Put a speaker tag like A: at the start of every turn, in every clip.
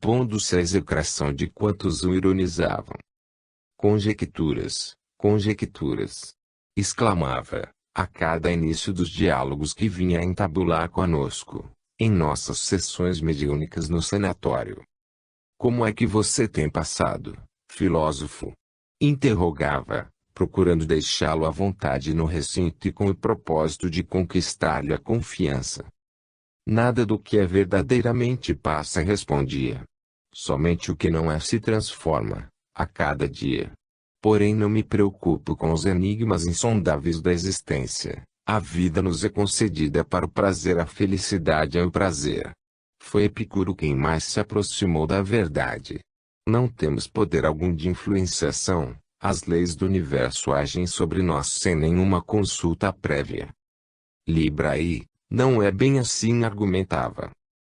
A: opondo-se à execração de quantos o ironizavam. Conjecturas, conjecturas! Exclamava, a cada início dos diálogos que vinha a entabular conosco, em nossas sessões mediúnicas no sanatório. Como é que você tem passado, filósofo? Interrogava, procurando deixá-lo à vontade no recinto e com o propósito de conquistar-lhe a confiança. Nada do que é verdadeiramente passa, respondia. Somente o que não é se transforma, a cada dia. Porém não me preocupo com os enigmas insondáveis da existência. A vida nos é concedida para o prazer, a felicidade é o prazer. Foi Epicuro quem mais se aproximou da verdade. Não temos poder algum de influenciação, as leis do universo agem sobre nós sem nenhuma consulta prévia. Libraí, não é bem assim, argumentava.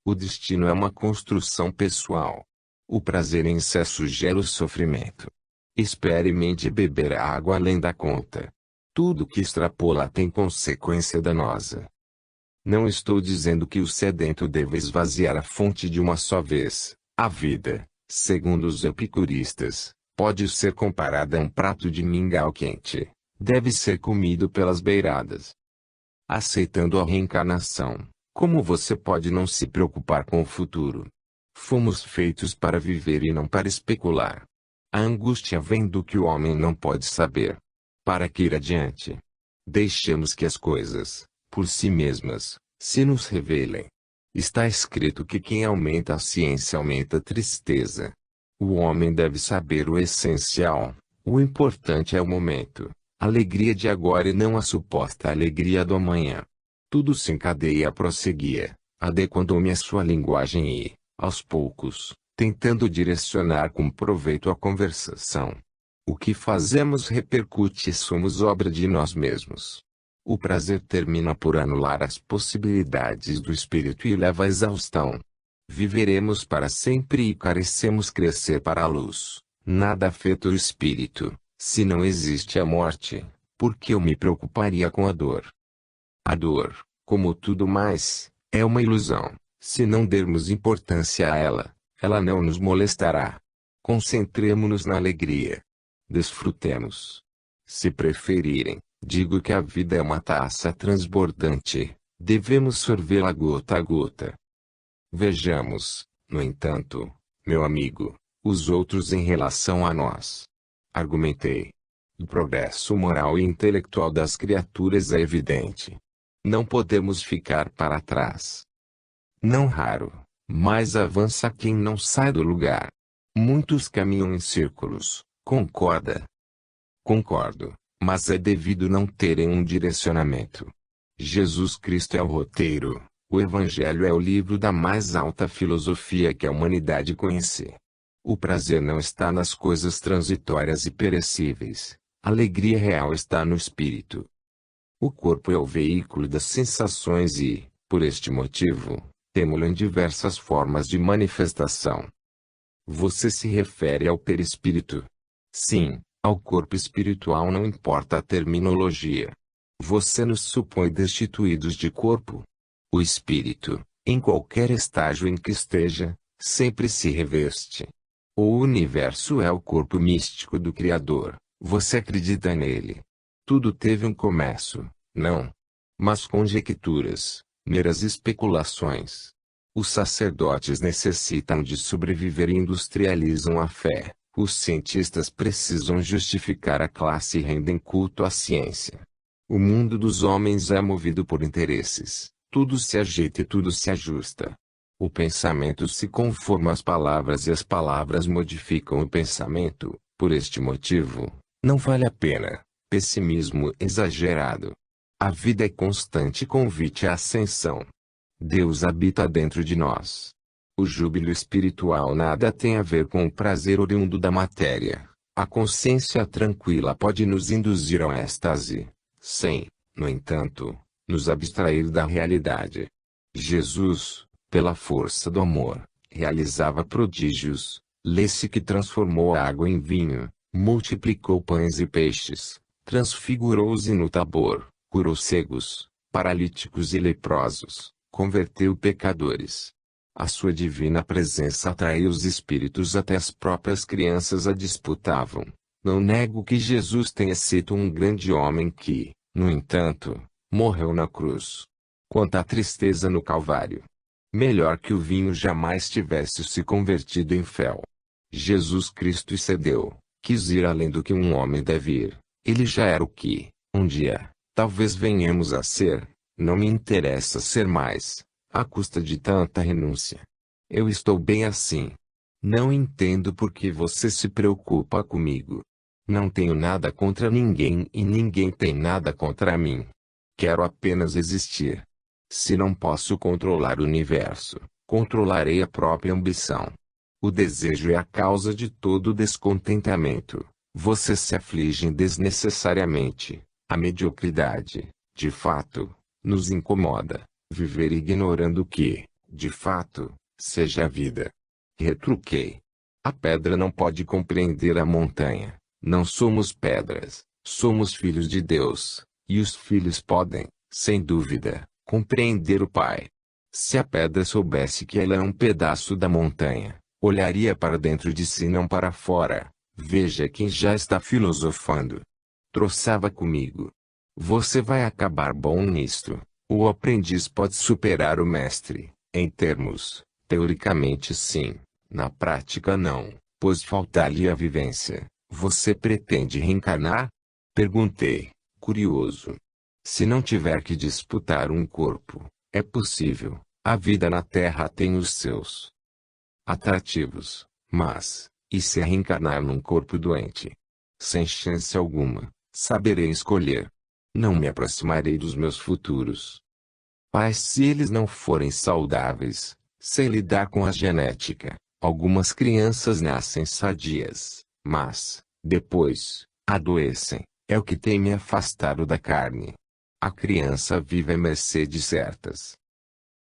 A: O destino é uma construção pessoal. O prazer em excesso gera o sofrimento. Experimente beber água além da conta. Tudo que extrapola tem consequência danosa. Não estou dizendo que o sedento deva esvaziar a fonte de uma só vez. A vida, segundo os epicuristas, pode ser comparada a um prato de mingau quente. Deve ser comido pelas beiradas. Aceitando a reencarnação, como você pode não se preocupar com o futuro? Fomos feitos para viver e não para especular. A angústia vem do que o homem não pode saber. Para que ir adiante? Deixemos que as coisas, por si mesmas, se nos revelem. Está escrito que quem aumenta a ciência aumenta a tristeza. O homem deve saber o essencial. O importante é o momento. A alegria de agora e não a suposta alegria do amanhã. Tudo se encadeia, prosseguia, adequando-me à sua linguagem e, aos poucos, tentando direcionar com proveito a conversação. O que fazemos repercute e somos obra de nós mesmos. O prazer termina por anular as possibilidades do espírito e leva à exaustão. Viveremos para sempre e carecemos crescer para a luz. Nada afeta o espírito, se não existe a morte, por que eu me preocuparia com a dor? A dor, como tudo mais, é uma ilusão. Se não dermos importância a ela, ela não nos molestará. Concentremo-nos na alegria. Desfrutemos. Se preferirem, digo que a vida é uma taça transbordante. Devemos sorvê-la gota a gota. Vejamos, no entanto, meu amigo, os outros em relação a nós. Argumentei. O progresso moral e intelectual das criaturas é evidente. Não podemos ficar para trás. Não raro, mas avança quem não sai do lugar. Muitos caminham em círculos, concorda? Concordo, mas é devido não terem um direcionamento. Jesus Cristo é o roteiro, o Evangelho é o livro da mais alta filosofia que a humanidade conhece. O prazer não está nas coisas transitórias e perecíveis, a alegria real está no espírito. O corpo é o veículo das sensações e, por este motivo, temo-lo em diversas formas de manifestação. Você se refere ao perispírito? Sim, ao corpo espiritual, não importa a terminologia. Você nos supõe destituídos de corpo? O espírito, em qualquer estágio em que esteja, sempre se reveste. O universo é o corpo místico do Criador. Você acredita nele? Tudo teve um começo, não? Mas conjecturas, meras especulações. Os sacerdotes necessitam de sobreviver e industrializam a fé. Os cientistas precisam justificar a classe e rendem culto à ciência. O mundo dos homens é movido por interesses. Tudo se ajeita e tudo se ajusta. O pensamento se conforma às palavras e as palavras modificam o pensamento. Por este motivo, não vale a pena pessimismo exagerado. A vida é constante convite à ascensão. Deus habita dentro de nós. O júbilo espiritual nada tem a ver com o prazer oriundo da matéria. A consciência tranquila pode nos induzir ao êxtase, sem, no entanto, nos abstrair da realidade. Jesus, pela força do amor, realizava prodígios. Lê-se que transformou a água em vinho, multiplicou pães e peixes, transfigurou-os no Tabor, curou cegos, paralíticos e leprosos, converteu pecadores. A sua divina presença atraiu os espíritos, até as próprias crianças a disputavam. Não nego que Jesus tenha sido um grande homem que, no entanto, morreu na cruz. Quanta tristeza no Calvário! Melhor que o vinho jamais tivesse se convertido em fel. Jesus Cristo excedeu, quis ir além do que um homem deve ir. Ele já era o que, um dia, talvez venhamos a ser. Não me interessa ser mais, à custa de tanta renúncia. Eu estou bem assim. Não entendo por que você se preocupa comigo. Não tenho nada contra ninguém e ninguém tem nada contra mim. Quero apenas existir. Se não posso controlar o universo, controlarei a própria ambição. O desejo é a causa de todo descontentamento. Você se aflige desnecessariamente. A mediocridade, de fato, nos incomoda. Viver ignorando que, de fato, seja a vida. Retruquei. A pedra não pode compreender a montanha. Não somos pedras, somos filhos de Deus, e os filhos podem, sem dúvida, compreender o Pai. Se a pedra soubesse que ela é um pedaço da montanha, olharia para dentro de si, não para fora. Veja quem já está filosofando. Troçava comigo. Você vai acabar bom nisto. O aprendiz pode superar o mestre, em termos, teoricamente sim, na prática não, pois falta-lhe a vivência. Você pretende reencarnar? Perguntei, curioso. Se não tiver que disputar um corpo, é possível. A vida na Terra tem os seus atrativos, mas, e se reencarnar num corpo doente? Sem chance alguma, saberei escolher. Não me aproximarei dos meus futuros pais se eles não forem saudáveis. Sei lidar com a genética. Algumas crianças nascem sadias, mas, depois, adoecem. É o que tem me afastado da carne. A criança vive à mercê de certas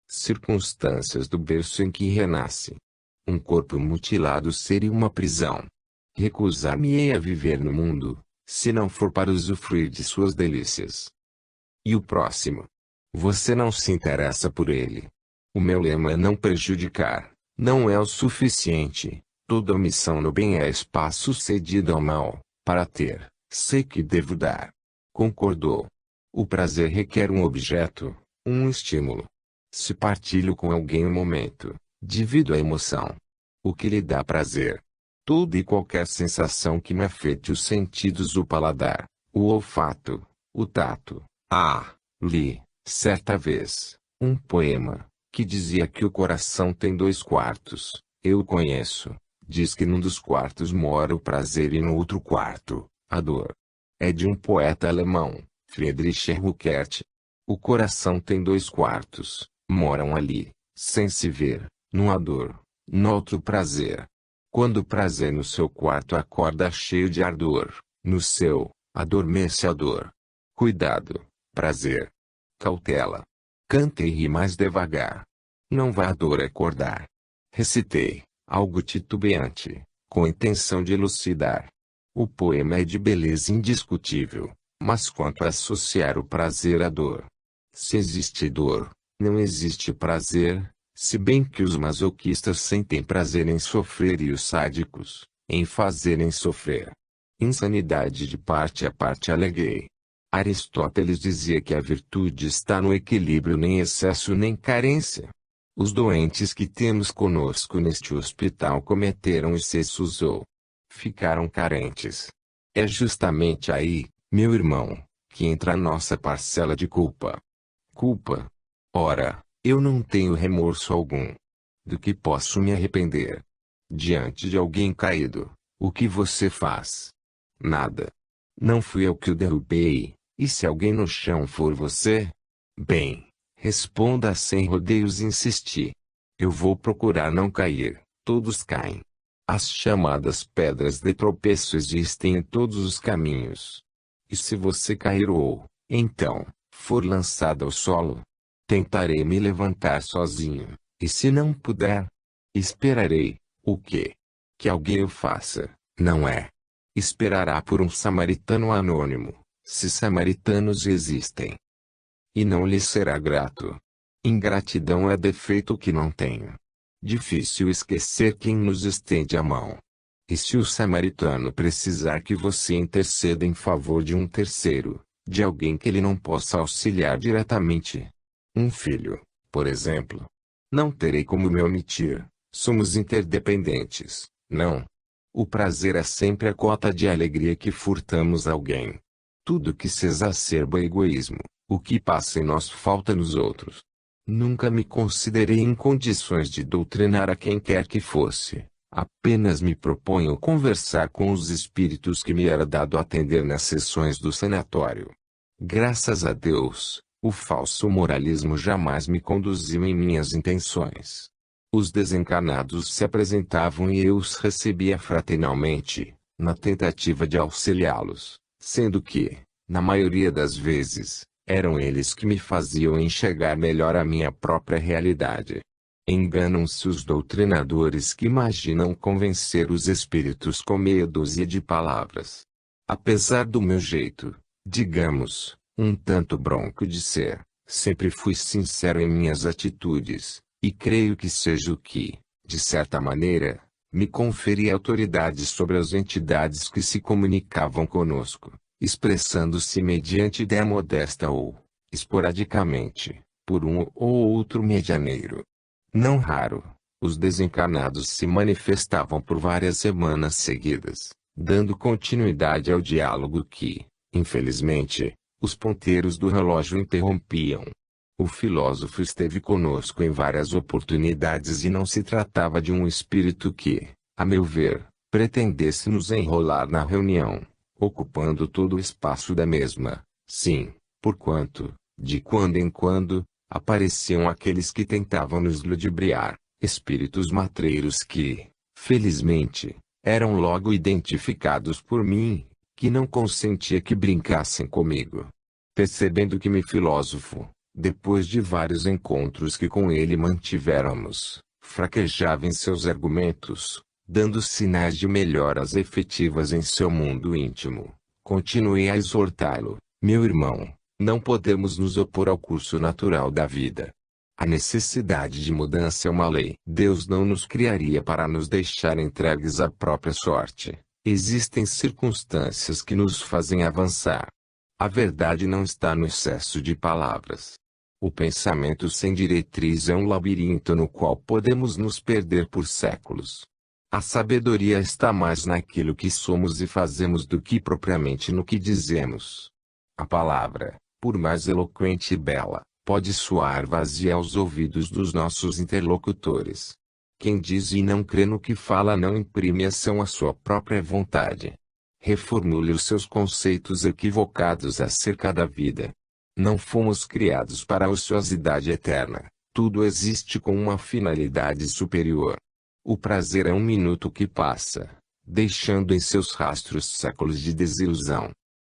A: circunstâncias do berço em que renasce. Um corpo mutilado seria uma prisão. Recusar-me-ei a viver no mundo, se não for para usufruir de suas delícias. E o próximo? Você não se interessa por ele. O meu lema é não prejudicar. Não é o suficiente. Toda omissão no bem é espaço cedido ao mal. Para ter, sei que devo dar. Concordou. O prazer requer um objeto, um estímulo. Se partilho com alguém um momento, divido a emoção. O que lhe dá prazer? Toda e qualquer sensação que me afete os sentidos, o paladar, o olfato, o tato. Li, certa vez, um poema, que dizia que o coração tem 2 quartos. Eu o conheço. Diz que num dos quartos mora o prazer e no outro quarto, a dor. É de um poeta alemão, Friedrich Ruckert. O coração tem 2 quartos, moram ali, sem se ver, num a dor, no outro prazer. Quando o prazer no seu quarto acorda cheio de ardor, no seu, adormece a dor. Cuidado, prazer. Cautela. Cante e ri mais devagar. Não vá a dor acordar. Recitei, algo titubeante, com intenção de elucidar. O poema é de beleza indiscutível, mas quanto a associar o prazer à dor? Se existe dor, não existe prazer, se bem que os masoquistas sentem prazer em sofrer e os sádicos, em fazerem sofrer. Insanidade de parte a parte, aleguei. Aristóteles dizia que a virtude está no equilíbrio, nem excesso nem carência. Os doentes que temos conosco neste hospital cometeram excessos ou ficaram carentes. É justamente aí, meu irmão, que entra a nossa parcela de culpa. Culpa? Ora, eu não tenho remorso algum. Do que posso me arrepender? Diante de alguém caído, o que você faz? Nada. Não fui eu que o derrubei, e se alguém no chão for você? Bem, responda sem rodeios, insisti. Eu vou procurar não cair, todos caem. As chamadas pedras de tropeço existem em todos os caminhos. E se você cair ou, então, for lançado ao solo? Tentarei me levantar sozinho, e se não puder? Esperarei, o quê? Que alguém o faça, não é? Esperará por um samaritano anônimo, se samaritanos existem. E não lhe será grato. Ingratidão é defeito que não tenho. Difícil esquecer quem nos estende a mão. E se o samaritano precisar que você interceda em favor de um terceiro, de alguém que ele não possa auxiliar diretamente? Um filho, por exemplo. Não terei como me omitir. Somos interdependentes, não? O prazer é sempre a cota de alegria que furtamos a alguém. Tudo que se exacerba é egoísmo. O que passa em nós falta nos outros. Nunca me considerei em condições de doutrinar a quem quer que fosse. Apenas me proponho conversar com os espíritos que me era dado atender nas sessões do sanatório. Graças a Deus, o falso moralismo jamais me conduziu em minhas intenções. Os desencarnados se apresentavam e eu os recebia fraternalmente, na tentativa de auxiliá-los, sendo que, na maioria das vezes, eram eles que me faziam enxergar melhor a minha própria realidade. Enganam-se os doutrinadores que imaginam convencer os espíritos com meia dúzia de palavras. Apesar do meu jeito, digamos, um tanto bronco de ser, sempre fui sincero em minhas atitudes, e creio que seja o que, de certa maneira, me conferia autoridade sobre as entidades que se comunicavam conosco, expressando-se mediante ideia modesta ou, esporadicamente, por um ou outro medianeiro. Não raro, os desencarnados se manifestavam por várias semanas seguidas, dando continuidade ao diálogo que, infelizmente, os ponteiros do relógio interrompiam. O filósofo esteve conosco em várias oportunidades e não se tratava de um espírito que, a meu ver, pretendesse nos enrolar na reunião, ocupando todo o espaço da mesma. Sim, porquanto, de quando em quando, apareciam aqueles que tentavam nos ludibriar, espíritos matreiros que, felizmente, eram logo identificados por mim, que não consentia que brincassem comigo. Percebendo que me filósofo, depois de vários encontros que com ele mantivéramos, fraquejava em seus argumentos, dando sinais de melhoras efetivas em seu mundo íntimo, continuei a exortá-lo: meu irmão, não podemos nos opor ao curso natural da vida. A necessidade de mudança é uma lei. Deus não nos criaria para nos deixar entregues à própria sorte. Existem circunstâncias que nos fazem avançar. A verdade não está no excesso de palavras. O pensamento sem diretriz é um labirinto no qual podemos nos perder por séculos. A sabedoria está mais naquilo que somos e fazemos do que propriamente no que dizemos. A palavra, por mais eloquente e bela, pode soar vazia aos ouvidos dos nossos interlocutores. Quem diz e não crê no que fala não imprime ação à sua própria vontade. Reformule os seus conceitos equivocados acerca da vida. Não fomos criados para a ociosidade eterna. Tudo existe com uma finalidade superior. O prazer é um minuto que passa, deixando em seus rastros séculos de desilusão.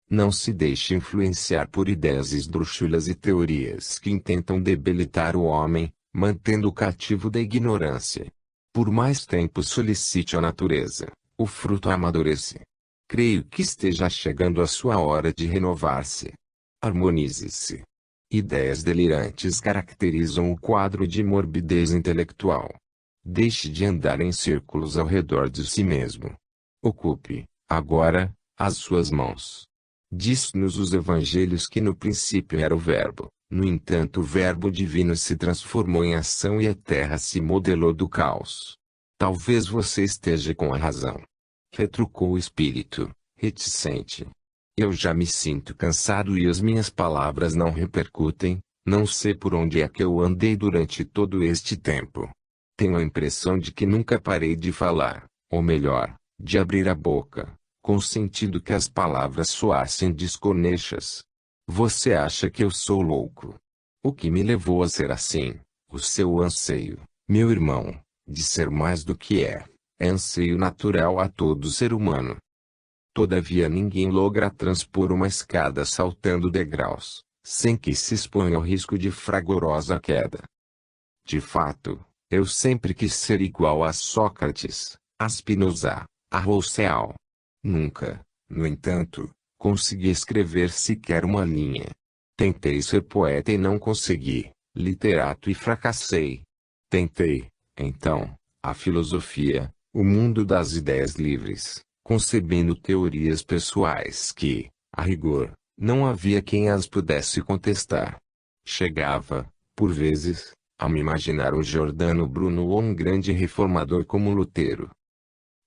A: Não se deixe influenciar por ideias esdrúxulas e teorias que intentam debilitar o homem, mantendo-o cativo da ignorância. Por mais tempo solicite a natureza, o fruto amadurece. Creio que esteja chegando a sua hora de renovar-se. Harmonize-se. Ideias delirantes caracterizam o quadro de morbidez intelectual. Deixe de andar em círculos ao redor de si mesmo. Ocupe, agora, as suas mãos. Diz-nos os evangelhos que no princípio era o Verbo, no entanto o Verbo divino se transformou em ação e a terra se modelou do caos. Talvez você esteja com a razão. Retrucou o espírito, reticente. Eu já me sinto cansado e as minhas palavras não repercutem, não sei por onde é que eu andei durante todo este tempo. Tenho a impressão de que nunca parei de falar, ou melhor, de abrir a boca, consentindo que as palavras soassem desconexas. Você acha que eu sou louco? O que me levou a ser assim? O seu anseio, meu irmão, de ser mais do que é anseio natural a todo ser humano. Todavia ninguém logra transpor uma escada saltando degraus, sem que se exponha ao risco de fragorosa queda. De fato, eu sempre quis ser igual a Sócrates, a Spinoza, a Rousseau. Nunca, no entanto, consegui escrever sequer uma linha. Tentei ser poeta e não consegui, literato e fracassei. Tentei, Então, a filosofia, o mundo das ideias livres, concebendo teorias pessoais que, a rigor, não havia quem as pudesse contestar. Chegava, por vezes, a me imaginar um Giordano Bruno ou um grande reformador como Lutero.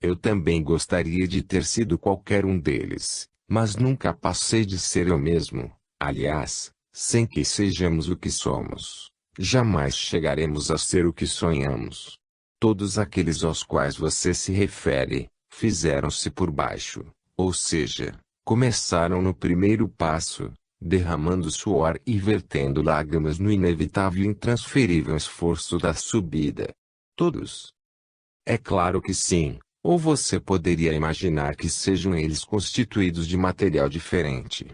A: Eu também gostaria de ter sido qualquer um deles, mas nunca passei de ser eu mesmo. Aliás, sem que sejamos o que somos, jamais chegaremos a ser o que sonhamos. Todos aqueles aos quais você se refere, fizeram-se por baixo, ou seja, começaram no primeiro passo, derramando suor e vertendo lágrimas no inevitável e intransferível esforço da subida. Todos? É claro que sim. Ou você poderia imaginar que sejam eles constituídos de material diferente?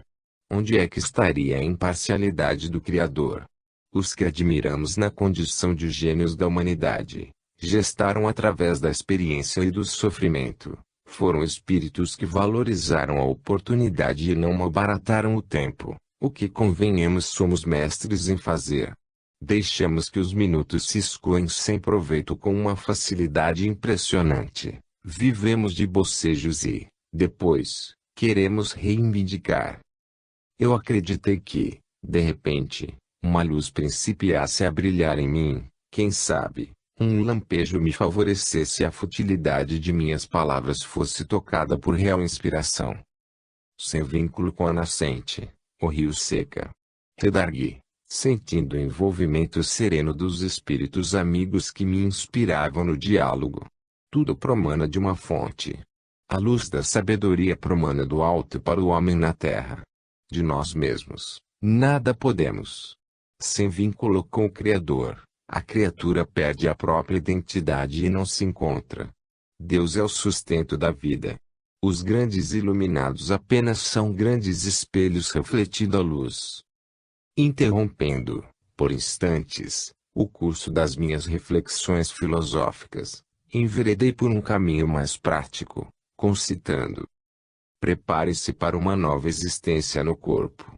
A: Onde é que estaria a imparcialidade do Criador? Os que admiramos na condição de gênios da humanidade, gestaram através da experiência e do sofrimento, foram espíritos que valorizaram a oportunidade e não malbarataram o tempo, o que convenhamos somos mestres em fazer. Deixamos que os minutos se escoem sem proveito com uma facilidade impressionante. Vivemos de bocejos e, depois, queremos reivindicar. Eu acreditei que, de repente, uma luz principiasse a brilhar em mim, quem sabe, um lampejo me favorecesse e a futilidade de minhas palavras fosse tocada por real inspiração. Sem vínculo com a nascente, o rio seca. Redargui, sentindo o envolvimento sereno dos espíritos amigos que me inspiravam no diálogo. Tudo promana de uma fonte. A luz da sabedoria promana do alto para o homem na terra. De nós mesmos, nada podemos. Sem vínculo com o Criador, a criatura perde a própria identidade e não se encontra. Deus é o sustento da vida. Os grandes iluminados apenas são grandes espelhos refletindo a luz. Interrompendo, por instantes, o curso das minhas reflexões filosóficas, enveredei por um caminho mais prático, concitando: prepare-se para uma nova existência no corpo.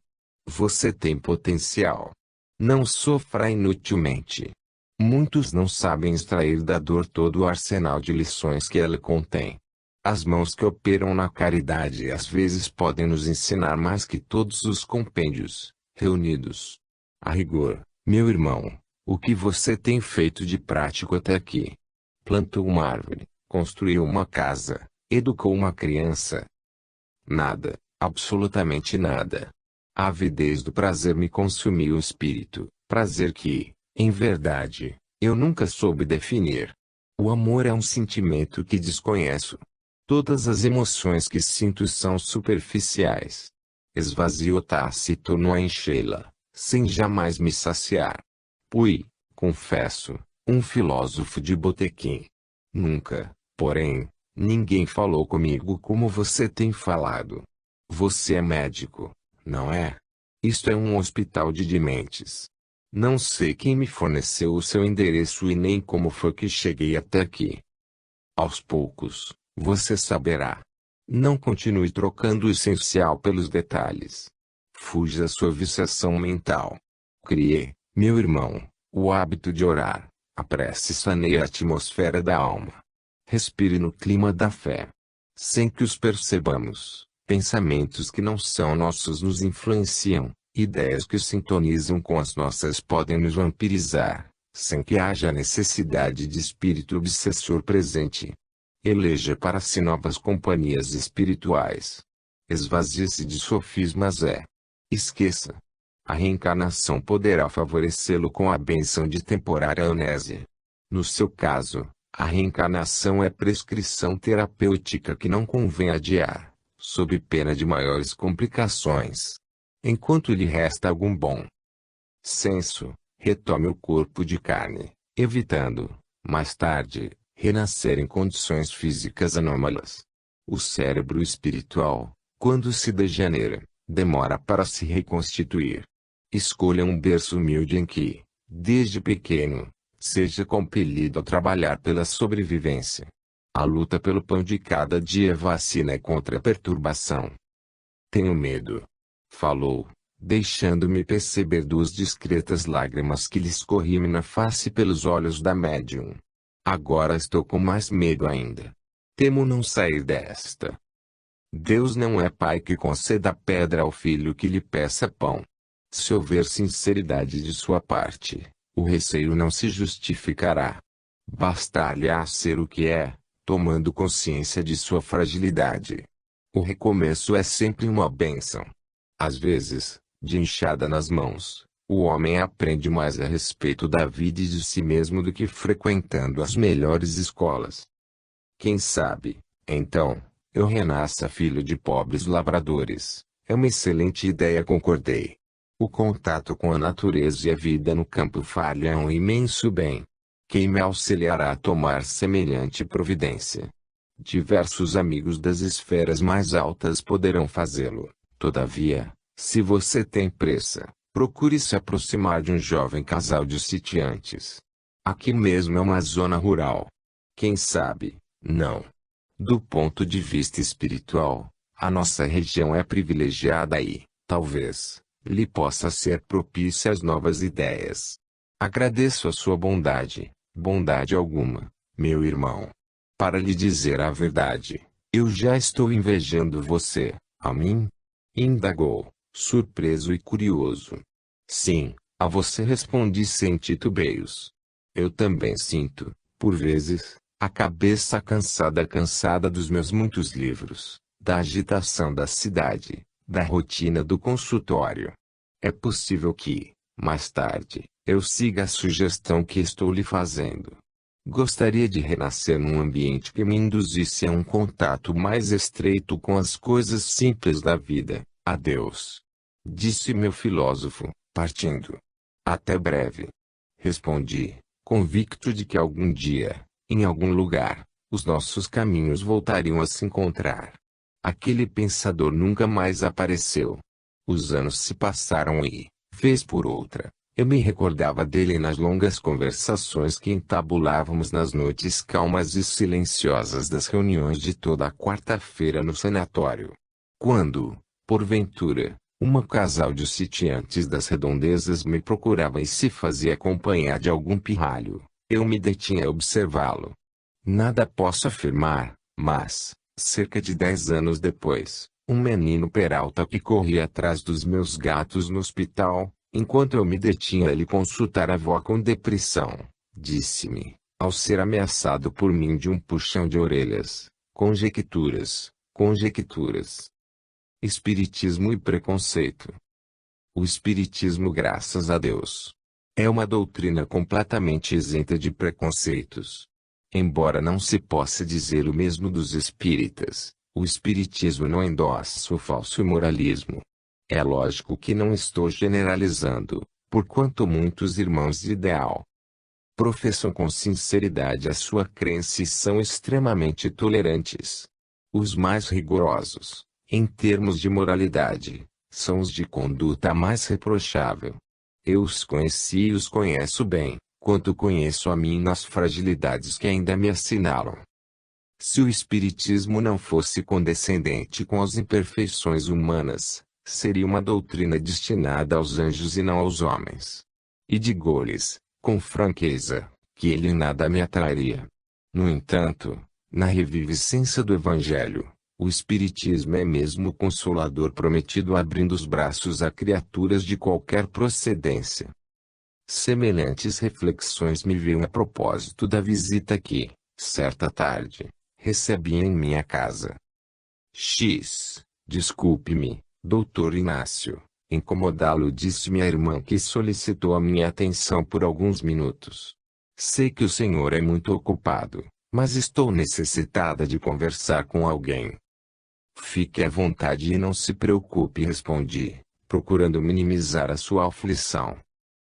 A: Você tem potencial. Não sofra inutilmente. Muitos não sabem extrair da dor todo o arsenal de lições que ela contém. As mãos que operam na caridade às vezes podem nos ensinar mais que todos os compêndios reunidos. A rigor, meu irmão, o que você tem feito de prático até aqui? Plantou uma árvore, construiu uma casa, educou uma criança? Nada, absolutamente nada. A avidez do prazer me consumiu o espírito, prazer que, em verdade, eu nunca soube definir. O amor é um sentimento que desconheço. Todas as emoções que sinto são superficiais. Esvazio-se e torno a enchê-la, sem jamais me saciar. Fui, confesso, um filósofo de botequim. Nunca, porém, ninguém falou comigo como você tem falado. Você é médico, não é? Isto é um hospital de dementes. Não sei quem me forneceu o seu endereço e nem como foi que cheguei até aqui. Aos poucos, você saberá. Não continue trocando o essencial pelos detalhes. Fuja da sua viciação mental. Crie, meu irmão, o hábito de orar. A prece saneia a atmosfera da alma. Respire no clima da fé. Sem que os percebamos, pensamentos que não são nossos nos influenciam, ideias que sintonizam com as nossas podem nos vampirizar, sem que haja necessidade de espírito obsessor presente. Eleja para si novas companhias espirituais. Esvazie-se de sofismas esqueça. A reencarnação poderá favorecê-lo com a bênção de temporária amnésia. No seu caso, a reencarnação é prescrição terapêutica que não convém adiar, sob pena de maiores complicações. Enquanto lhe resta algum bom senso, retome o corpo de carne, evitando, mais tarde, renascer em condições físicas anômalas. O cérebro espiritual, quando se degenera, demora para se reconstituir. Escolha um berço humilde em que, desde pequeno, seja compelido a trabalhar pela sobrevivência. A luta pelo pão de cada dia vacina contra a perturbação. Tenho medo. Falou, deixando-me perceber duas discretas lágrimas que lhe escorriam na face pelos olhos da médium. Agora estou com mais medo ainda. Temo não sair desta. Deus não é pai que conceda pedra ao filho que lhe peça pão. Se houver sinceridade de sua parte, o receio não se justificará. Bastar-lhe ser o que é, tomando consciência de sua fragilidade. O recomeço é sempre uma bênção. Às vezes, de enxada nas mãos, o homem aprende mais a respeito da vida e de si mesmo do que frequentando as melhores escolas. Quem sabe, então, eu renasça filho de pobres lavradores. É uma excelente ideia, concordei. O contato com a natureza e a vida no campo falha um imenso bem. Quem me auxiliará a tomar semelhante providência? Diversos amigos das esferas mais altas poderão fazê-lo. Todavia, se você tem pressa, procure se aproximar de um jovem casal de sitiantes. Aqui mesmo é uma zona rural. Quem sabe, não. Do ponto de vista espiritual, a nossa região é privilegiada e, talvez, lhe possa ser propícia às novas ideias. Agradeço a sua bondade, bondade alguma, meu irmão. Para lhe dizer a verdade, eu já estou invejando você, a mim? Indagou, surpreso e curioso. Sim, a você respondi sem titubeios. Eu também sinto, por vezes, a cabeça cansada dos meus muitos livros, da agitação da cidade, da rotina do consultório. É possível que, mais tarde, eu siga a sugestão que estou lhe fazendo. Gostaria de renascer num ambiente que me induzisse a um contato mais estreito com as coisas simples da vida. Adeus. Disse meu filósofo, partindo. Até breve. Respondi, convicto de que algum dia, em algum lugar, os nossos caminhos voltariam a se encontrar. Aquele pensador nunca mais apareceu. Os anos se passaram e, vez por outra, eu me recordava dele nas longas conversações que entabulávamos nas noites calmas e silenciosas das reuniões de toda a quarta-feira no sanatório. Quando, porventura, uma casal de sitiantes das redondezas me procurava e se fazia acompanhar de algum pirralho, eu me detinha a observá-lo. Nada posso afirmar, mas, cerca de 10 anos depois, um menino peralta que corria atrás dos meus gatos no hospital, enquanto eu me detinha a lhe consultar a avó com depressão, disse-me, ao ser ameaçado por mim de um puxão de orelhas: conjecturas, conjecturas. Espiritismo e preconceito. O espiritismo, graças a Deus, é uma doutrina completamente isenta de preconceitos. Embora não se possa dizer o mesmo dos espíritas, o espiritismo não endossa o falso moralismo. É lógico que não estou generalizando, porquanto muitos irmãos de ideal professam com sinceridade a sua crença e são extremamente tolerantes. Os mais rigorosos, em termos de moralidade, são os de conduta mais reprochável. Eu os conheci e os conheço bem, quanto conheço a mim nas fragilidades que ainda me assinalam. Se o espiritismo não fosse condescendente com as imperfeições humanas, seria uma doutrina destinada aos anjos e não aos homens. E digo-lhes, com franqueza, que ele em nada me atrairia. No entanto, na reviviscência do Evangelho, o Espiritismo é mesmo o Consolador prometido abrindo os braços a criaturas de qualquer procedência. Semelhantes reflexões me veio a propósito da visita que, certa tarde, recebi em minha casa. Desculpe-me, Doutor Inácio, incomodá-lo, disse minha irmã, que solicitou a minha atenção por alguns minutos. Sei que o senhor é muito ocupado, mas estou necessitada de conversar com alguém. Fique à vontade e não se preocupe, respondi, procurando minimizar a sua aflição.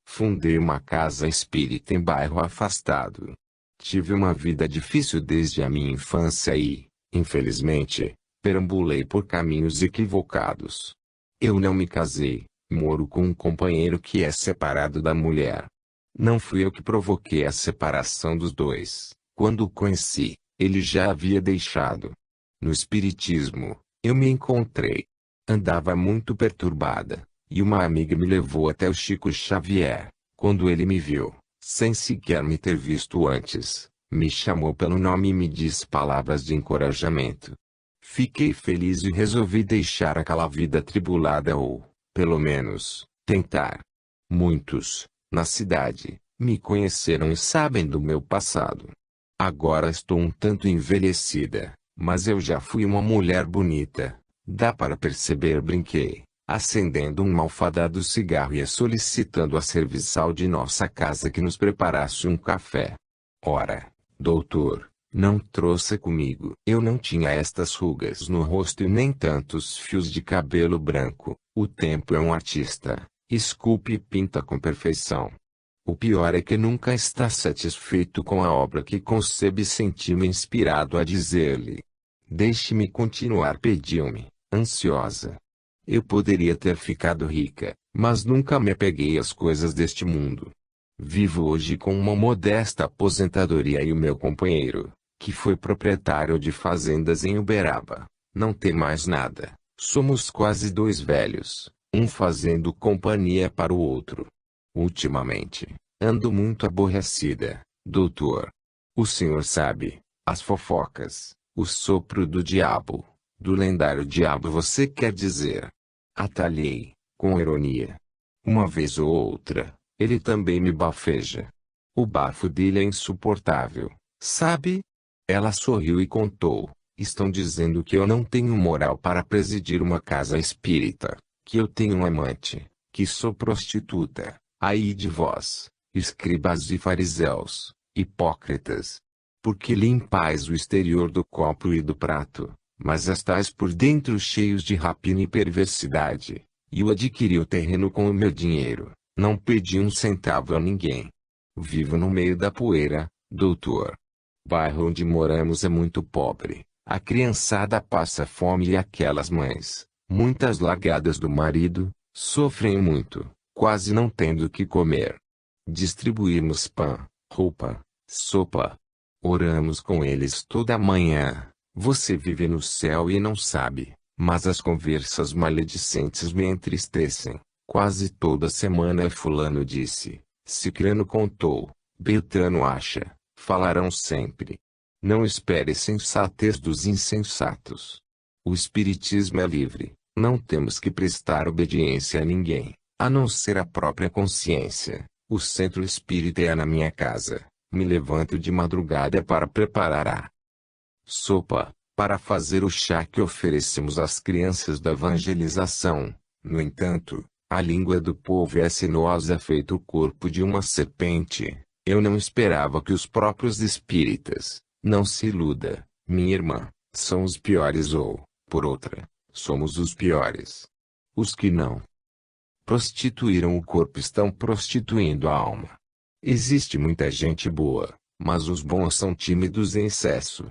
A: Fundei uma casa espírita em bairro afastado. Tive uma vida difícil desde a minha infância e, infelizmente, perambulei por caminhos equivocados. Eu não me casei, moro com um companheiro que é separado da mulher. Não fui eu que provoquei a separação dos dois. Quando o conheci, ele já havia deixado. No espiritismo, eu me encontrei. Andava muito perturbada, e uma amiga me levou até o Chico Xavier. Quando ele me viu, sem sequer me ter visto antes, Me chamou pelo nome e me disse palavras de encorajamento. Fiquei feliz e resolvi deixar aquela vida atribulada ou, pelo menos, tentar. Muitos, na cidade, me conheceram e sabem do meu passado. Agora estou um tanto envelhecida, mas eu já fui uma mulher bonita. Dá para perceber, brinquei, acendendo um malfadado cigarro e solicitando a serviçal de nossa casa que nos preparasse um café. Ora, doutor, não trouxe comigo. Eu não tinha estas rugas no rosto e nem tantos fios de cabelo branco. O tempo é um artista, esculpe e pinta com perfeição. O pior é que nunca está satisfeito com a obra que concebe e senti-me inspirado a dizer-lhe. Deixe-me continuar, pediu-me, ansiosa. Eu poderia ter ficado rica, mas nunca me apeguei às coisas deste mundo. Vivo hoje com uma modesta aposentadoria e o meu companheiro, que foi proprietário de fazendas em Uberaba, não tem mais nada. Somos quase dois velhos, um fazendo companhia para o outro. Ultimamente, ando muito aborrecida, doutor. O senhor sabe, as fofocas, o sopro do diabo, do lendário diabo você quer dizer. Atalhei, com ironia. Uma vez ou outra, ele também me bafeja. O bafo dele é insuportável, sabe? Ela sorriu e contou. Estão dizendo que eu não tenho moral para presidir uma casa espírita, que eu tenho um amante, que sou prostituta. Ai de vós, escribas e fariseus, hipócritas! Porque limpais o exterior do copo e do prato, mas estais por dentro cheios de rapina e perversidade. E eu adquiri o terreno com o meu dinheiro, não pedi um centavo a ninguém. Vivo no meio da poeira, doutor. Bairro onde moramos é muito pobre, a criançada passa fome e aquelas mães, muitas largadas do marido, sofrem muito, quase não tendo o que comer. Distribuímos pão, roupa, sopa. Oramos com eles toda manhã. Você vive no céu e não sabe, mas as conversas maledicentes me entristecem. Quase toda semana fulano disse, cicrano contou, beltrano acha, falarão sempre. Não espere sensatez dos insensatos. O espiritismo é livre, não temos que prestar obediência a ninguém, a não ser a própria consciência. O centro espírita é na minha casa. Me levanto de madrugada para preparar a sopa, para fazer o chá que oferecemos às crianças da evangelização. No entanto, a língua do povo é sinuosa feito o corpo de uma serpente. Eu não esperava que os próprios espíritas, não se iluda, minha irmã, são os piores ou, por outra, somos os piores. Os que não prostituíram o corpo estão prostituindo a alma. Existe muita gente boa, mas os bons são tímidos em excesso.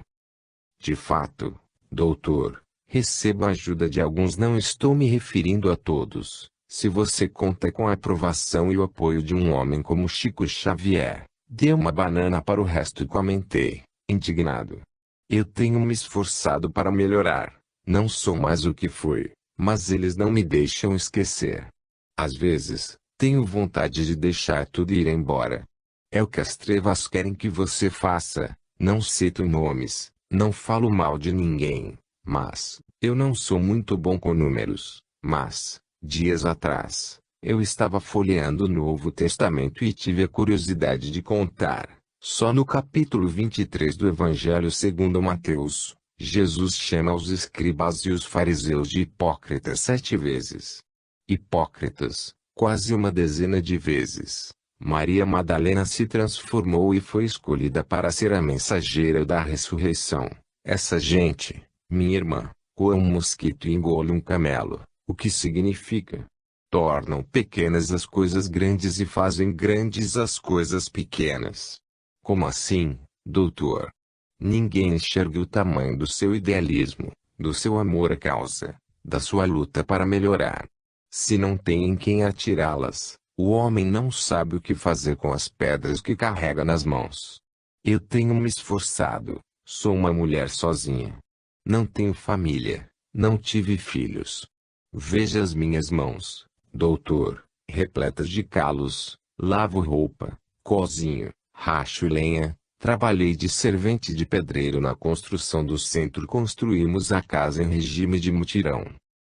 A: De fato, doutor, recebo a ajuda de alguns, não estou me referindo a todos. Se você conta com a aprovação e o apoio de um homem como Chico Xavier, dê uma banana para o resto, comentei, indignado. Eu tenho me esforçado para melhorar, não sou mais o que fui, mas eles não me deixam esquecer. Às vezes, tenho vontade de deixar tudo e ir embora. É o que as trevas querem que você faça. Não cito nomes, não falo mal de ninguém, mas, eu não sou muito bom com números, mas, dias atrás, eu estava folheando o Novo Testamento e tive a curiosidade de contar, só no capítulo 23 do Evangelho segundo Mateus, Jesus chama os escribas e os fariseus de hipócritas 7 vezes. Hipócritas, quase uma dezena de vezes. Maria Madalena se transformou e foi escolhida para ser a mensageira da ressurreição. Essa gente, minha irmã, coa um mosquito e engole um camelo, o que significa? Tornam pequenas as coisas grandes e fazem grandes as coisas pequenas. Como assim, doutor? Ninguém enxerga o tamanho do seu idealismo, do seu amor à causa, da sua luta para melhorar. Se não tem em quem atirá-las, o homem não sabe o que fazer com as pedras que carrega nas mãos. Eu tenho me esforçado, sou uma mulher sozinha. Não tenho família, não tive filhos. Veja as minhas mãos, doutor, repletas de calos, lavo roupa, cozinho, racho lenha, Trabalhei de servente de pedreiro na construção do centro. Construímos a casa em regime de mutirão.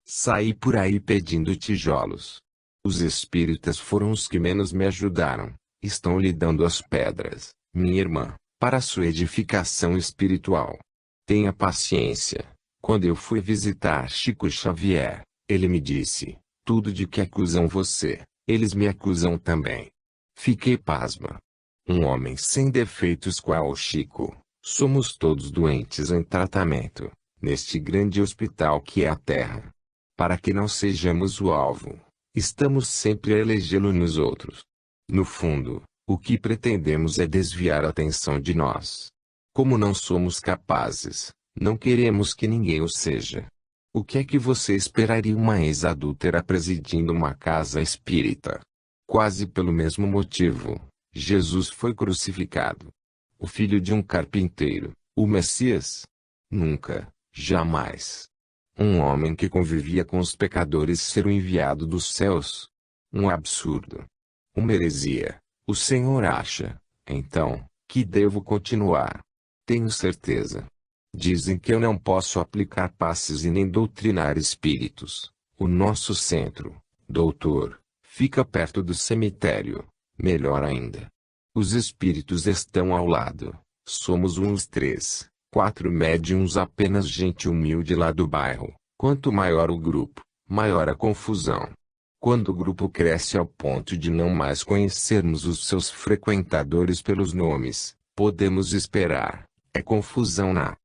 A: Saí por aí pedindo tijolos. Os espíritas foram os que menos me ajudaram. Estão lhe dando as pedras, minha irmã, para sua edificação espiritual. Tenha paciência. Quando eu fui visitar Chico Xavier, ele me disse: tudo de que acusam você, eles me acusam também. Fiquei pasma. Um homem sem defeitos qual o Chico. Somos todos doentes em tratamento, neste grande hospital que é a Terra. Para que não sejamos o alvo, estamos sempre a elegê-lo nos outros. No fundo, o que pretendemos é desviar a atenção de nós. Como não somos capazes, não queremos que ninguém o seja. O que é que você esperaria uma ex-adúltera presidindo uma casa espírita? Quase pelo mesmo motivo, Jesus foi crucificado. O filho de um carpinteiro, o Messias? Nunca, jamais. Um homem que convivia com os pecadores ser o enviado dos céus? Um absurdo. Uma heresia. O Senhor acha, então, que devo continuar? Tenho certeza. Dizem que eu não posso aplicar passes e nem doutrinar espíritos. O nosso centro, doutor, fica perto do cemitério. Melhor ainda. Os espíritos estão ao lado. Somos uns 3, 4 médiuns, apenas gente humilde lá do bairro. Quanto maior o grupo, maior a confusão. Quando o grupo cresce ao ponto de não mais conhecermos os seus frequentadores pelos nomes, podemos esperar, é confusão na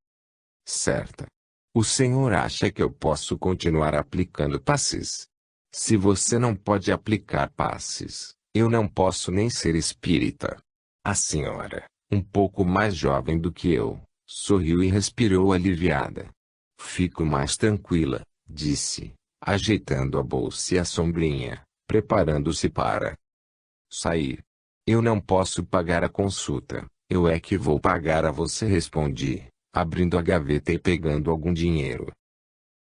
A: certa. O Senhor acha que eu posso continuar aplicando passes? Se você não pode aplicar passes, eu não posso nem ser espírita. A senhora, um pouco mais jovem do que eu, sorriu e respirou aliviada. Fico mais tranquila, disse, ajeitando a bolsa e a sombrinha, preparando-se para sair. Eu não posso pagar a consulta, eu é que vou pagar a você, respondi, abrindo a gaveta e pegando algum dinheiro.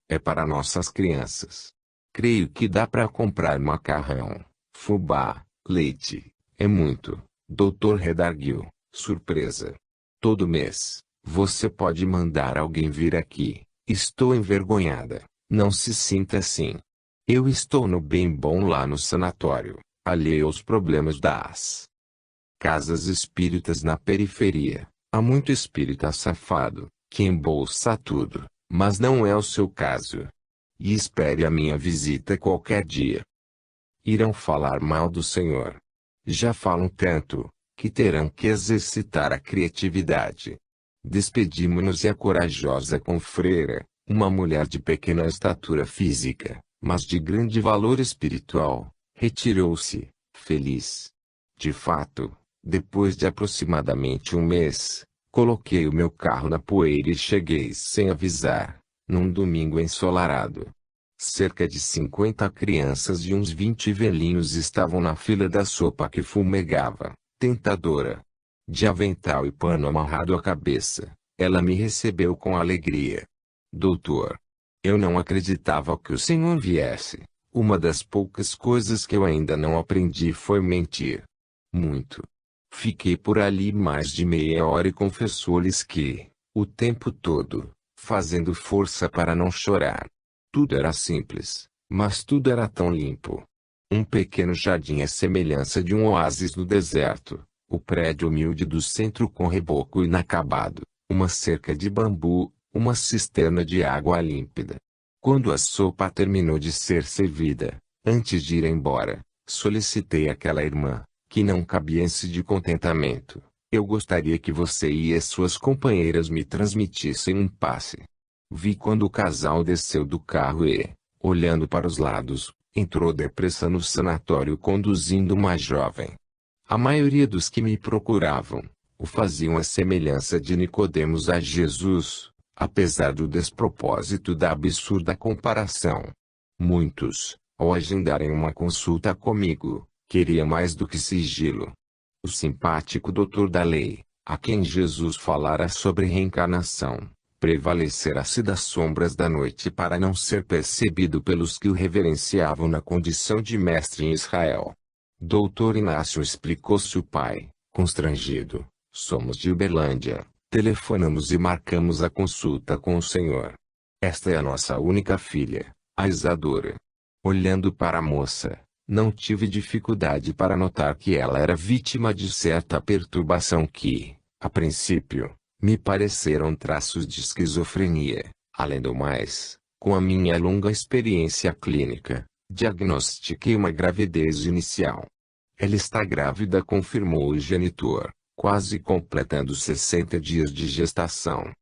A: É para nossas crianças. Creio que dá para comprar macarrão, fubá, leite. É muito, doutor redarguiu, surpresa. Todo mês, você pode mandar alguém vir aqui. Estou envergonhada. Não se sinta assim. Eu estou no bem bom lá no sanatório, alheio aos problemas das casas espíritas na periferia. Há muito espírita safado, que embolsa tudo, mas não é o seu caso. E espere a minha visita qualquer dia. Irão falar mal do Senhor. Já falam tanto, que terão que exercitar a criatividade. Despedimo-nos e a corajosa confreira, uma mulher de pequena estatura física, mas de grande valor espiritual, retirou-se, feliz. De fato, depois de aproximadamente um mês, coloquei o meu carro na poeira e cheguei sem avisar, num domingo ensolarado. Cerca de 50 crianças e uns 20 velhinhos estavam na fila da sopa que fumegava, tentadora. De avental e pano amarrado à cabeça, ela me recebeu com alegria. Doutor, eu não acreditava que o senhor viesse. Uma das poucas coisas que eu ainda não aprendi foi mentir. Muito. Fiquei por ali mais de meia hora e confessou-lhes que, o tempo todo, fazendo força para não chorar. Tudo era simples, mas tudo era tão limpo. Um pequeno jardim à semelhança de um oásis no deserto, o prédio humilde do centro com reboco inacabado, uma cerca de bambu, uma cisterna de água límpida. Quando a sopa terminou de ser servida, antes de ir embora, solicitei àquela irmã, que não cabia-se de contentamento: eu gostaria que você e as suas companheiras me transmitissem um passe. Vi quando o casal desceu do carro e, olhando para os lados, entrou depressa no sanatório conduzindo uma jovem. A maioria dos que me procuravam, o faziam à semelhança de Nicodemos a Jesus, apesar do despropósito da absurda comparação. Muitos, ao agendarem uma consulta comigo, queriam mais do que sigilo. O simpático doutor da lei, a quem Jesus falara sobre reencarnação, prevalecera-se das sombras da noite para não ser percebido pelos que o reverenciavam na condição de mestre em Israel. Doutor Inácio explicou-se o pai, constrangido, Somos de Uberlândia. Telefonamos e marcamos a consulta com o senhor. Esta é a nossa única filha, a Isadora. Olhando para a moça, não tive dificuldade para notar que ela era vítima de certa perturbação que, a princípio, me pareceram traços de esquizofrenia. Além do mais, com a minha longa experiência clínica, diagnostiquei uma gravidez inicial. Ela está grávida, confirmou o genitor, quase completando 60 dias de gestação.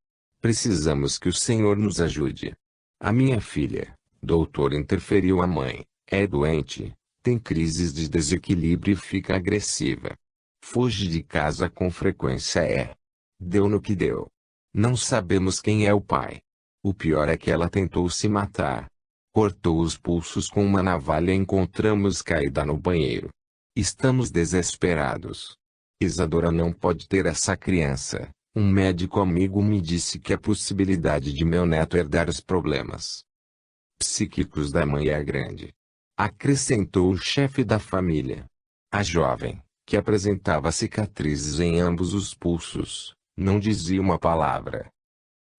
A: Precisamos que o senhor nos ajude. A minha filha, doutor, interferiu a mãe, é doente, tem crises de desequilíbrio e fica agressiva. Foge de casa com frequência. Deu no que deu. Não sabemos quem é o pai. O pior é que ela tentou se matar. Cortou os pulsos com uma navalha e encontramos caída no banheiro. Estamos desesperados. Isadora não pode ter essa criança. Um médico amigo me disse que a possibilidade de meu neto herdar os problemas psíquicos da mãe é grande. Acrescentou o chefe da família. A jovem, que apresentava cicatrizes em ambos os pulsos, não dizia uma palavra.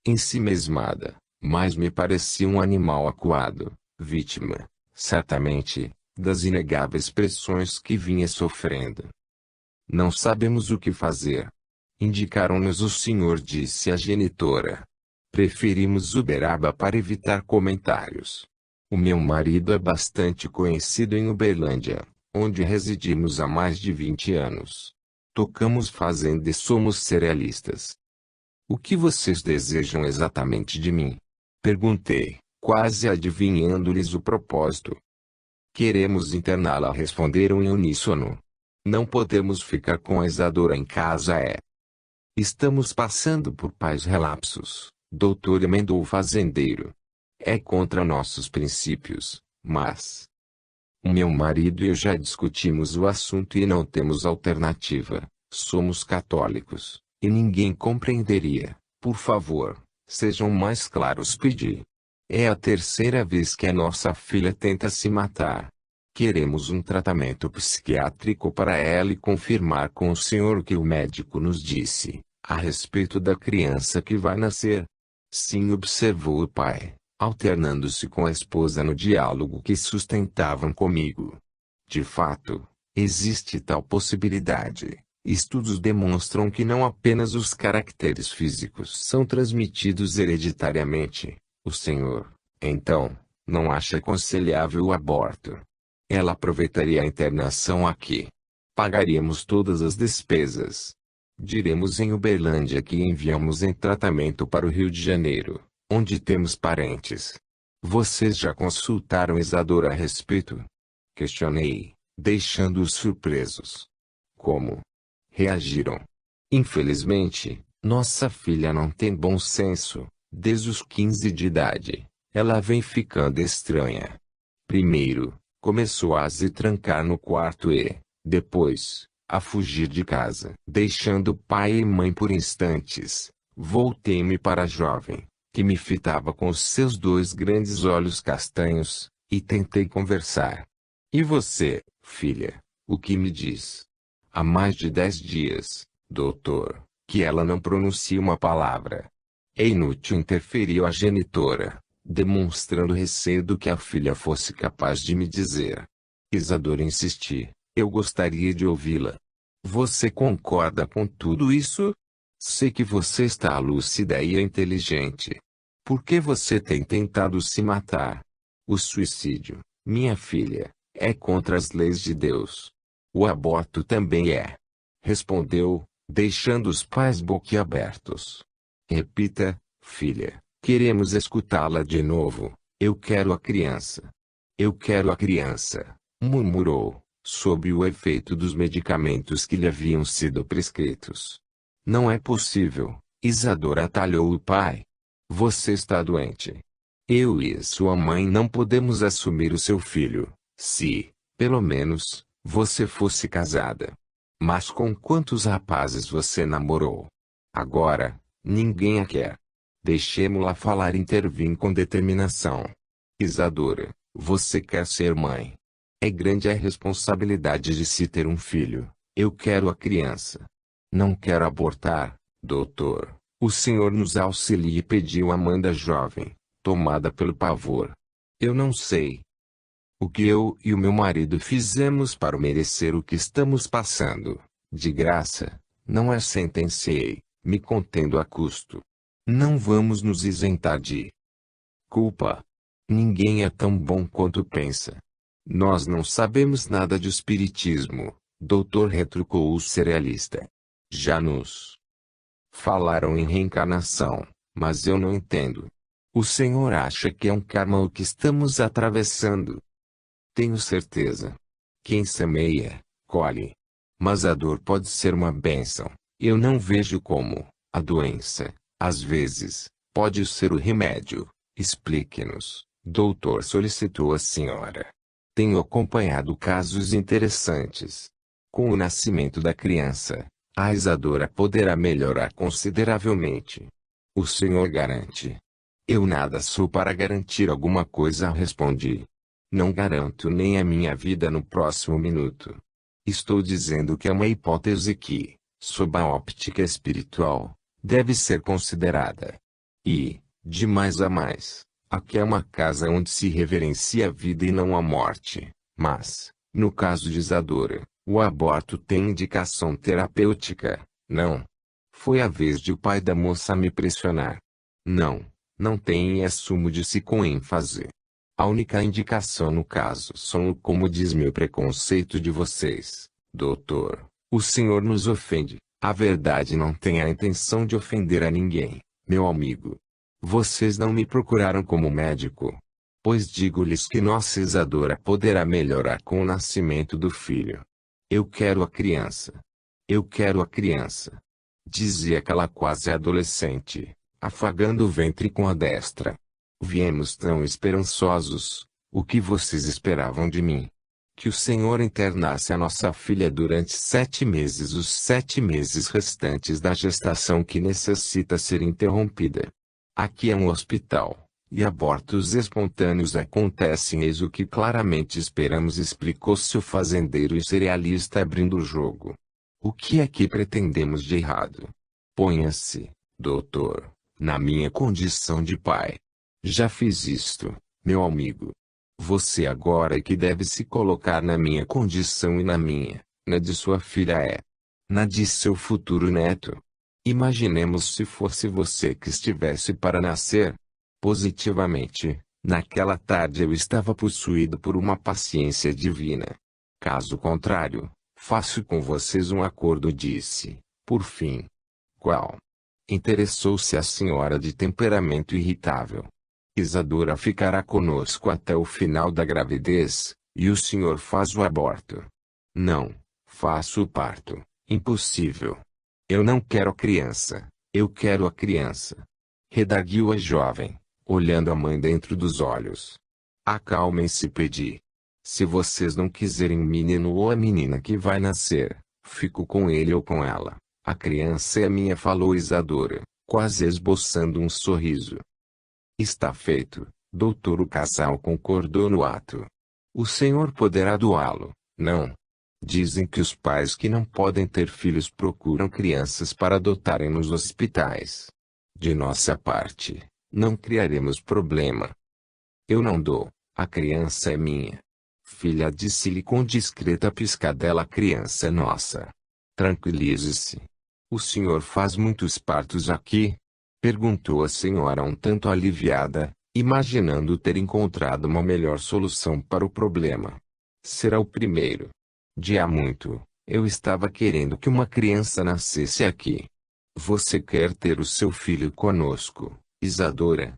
A: Ensimesmada, mas me parecia um animal acuado, vítima, certamente, das inegáveis pressões que vinha sofrendo. Não sabemos o que fazer. Indicaram-nos o senhor, disse a genitora. Preferimos Uberaba para evitar comentários. O meu marido é bastante conhecido em Uberlândia, onde residimos há mais de 20 anos. Tocamos fazenda e somos cerealistas. O que vocês desejam exatamente de mim? Perguntei, quase adivinhando-lhes o propósito. Queremos interná-la, responderam em uníssono. Não podemos ficar com a Isadora em casa. Estamos passando por pais relapsos, doutor, emendou o fazendeiro. É contra nossos princípios, mas o meu marido e eu já discutimos o assunto e não temos alternativa. Somos católicos, e ninguém compreenderia. Por favor, sejam mais claros, pedi. É a terceira vez que a nossa filha tenta se matar. Queremos um tratamento psiquiátrico para ela e confirmar com o senhor o que o médico nos disse a respeito da criança que vai nascer. Sim, observou o pai, alternando-se com a esposa no diálogo que sustentavam comigo. De fato, existe tal possibilidade. Estudos demonstram que não apenas os caracteres físicos são transmitidos hereditariamente. O senhor, então, não acha aconselhável o aborto? Ela aproveitaria a internação aqui. Pagaríamos todas as despesas. Diremos em Uberlândia que enviamos em tratamento para o Rio de Janeiro, onde temos parentes. Vocês já consultaram Isadora a respeito? Questionei, deixando-os surpresos. Como reagiram? Infelizmente, nossa filha não tem bom senso. Desde os 15 de idade, ela vem ficando estranha. Primeiro, começou a se trancar no quarto e, depois, a fugir de casa. Deixando pai e mãe por instantes, voltei-me para a jovem, que me fitava com os seus 2 grandes olhos castanhos, e tentei conversar. E você, filha, o que me diz? Há mais de 10 dias, doutor, que ela não pronuncia uma palavra. É inútil, interferiu a genitora, demonstrando receio do que a filha fosse capaz de me dizer. Isadora, insisti, eu gostaria de ouvi-la. Você concorda com tudo isso? Sei que você está lúcida e é inteligente. Por que você tem tentado se matar? O suicídio, minha filha, é contra as leis de Deus. O aborto também é. Respondeu, deixando os pais boquiabertos. Repita, filha, queremos escutá-la de novo. Eu quero a criança. Eu quero a criança, murmurou, sob o efeito dos medicamentos que lhe haviam sido prescritos. Não é possível, Isadora atalhou o pai. Você está doente. Eu e sua mãe não podemos assumir o seu filho, se, pelo menos, você fosse casada. Mas com quantos rapazes você namorou? Agora, ninguém a quer. Deixemo-la falar, intervim com determinação. Isadora, você quer ser mãe. É grande a responsabilidade de se ter um filho. Eu quero a criança. Não quero abortar, doutor. O senhor nos auxilie, pediu Amanda jovem, tomada pelo pavor. Eu não sei o que eu e o meu marido fizemos para merecer o que estamos passando. De graça, não é, sentenciei, me contendo a custo. Não vamos nos isentar de culpa. Ninguém é tão bom quanto pensa. Nós não sabemos nada de espiritismo, doutor, retrucou o cerealista. Já nos falaram em reencarnação, mas eu não entendo. O senhor acha que é um karma o que estamos atravessando? Tenho certeza. Quem semeia, colhe. Mas a dor pode ser uma bênção. Eu não vejo como a doença, às vezes, pode ser o remédio. Explique-nos, doutor, solicitou a senhora. Tenho acompanhado casos interessantes. Com o nascimento da criança, a Isadora poderá melhorar consideravelmente. O senhor garante? Eu nada sou para garantir alguma coisa, respondi. Não garanto nem a minha vida no próximo minuto. Estou dizendo que é uma hipótese que, sob a óptica espiritual, deve ser considerada. E, de mais a mais, aqui é uma casa onde se reverencia a vida e não a morte. Mas, no caso de Isadora, o aborto tem indicação terapêutica, não? Foi a vez de o pai da moça me pressionar. Não, não tem, e assumo, disse com ênfase. A única indicação no caso são, como diz meu preconceito de vocês, doutor, o senhor nos ofende. A verdade, não tem a intenção de ofender a ninguém, meu amigo. Vocês não me procuraram como médico. Pois digo-lhes que nossa Isadora poderá melhorar com o nascimento do filho. Eu quero a criança. Eu quero a criança. Dizia aquela quase adolescente, afagando o ventre com a destra. Viemos tão esperançosos. O que vocês esperavam de mim? Que o Senhor internasse a nossa filha durante 7 meses, os 7 meses restantes da gestação que necessita ser interrompida. Aqui é um hospital, e abortos espontâneos acontecem, eis o que claramente esperamos, explicou-se o fazendeiro e cerealista abrindo o jogo. O que é que pretendemos de errado? Ponha-se, doutor, na minha condição de pai. Já fiz isto, meu amigo. Você agora é que deve se colocar na minha condição e na minha, na de sua filha na de seu futuro neto. Imaginemos se fosse você que estivesse para nascer. Positivamente, naquela tarde eu estava possuído por uma paciência divina. Caso contrário, faço com vocês um acordo, disse, por fim. Qual? Interessou-se a senhora, de temperamento irritável. Isadora ficará conosco até o final da gravidez, e o senhor faz o aborto. Não, faço o parto. Impossível. Eu não quero a criança, eu quero a criança. Redarguiu a jovem, olhando a mãe dentro dos olhos. Acalmem-se, pedi. Se vocês não quiserem o menino ou a menina que vai nascer, fico com ele ou com ela. A criança é minha, falou Isadora, quase esboçando um sorriso. Está feito, doutor. O casal concordou no ato. O senhor poderá doá-lo, não? Dizem que os pais que não podem ter filhos procuram crianças para adotarem nos hospitais. De nossa parte, não criaremos problema. Eu não dou, a criança é minha. Filha, disse-lhe com discreta piscadela. A criança é nossa. Tranquilize-se. O senhor faz muitos partos aqui? Perguntou a senhora um tanto aliviada, imaginando ter encontrado uma melhor solução para o problema. Será o primeiro. De há muito, eu estava querendo que uma criança nascesse aqui. Você quer ter o seu filho conosco, Isadora?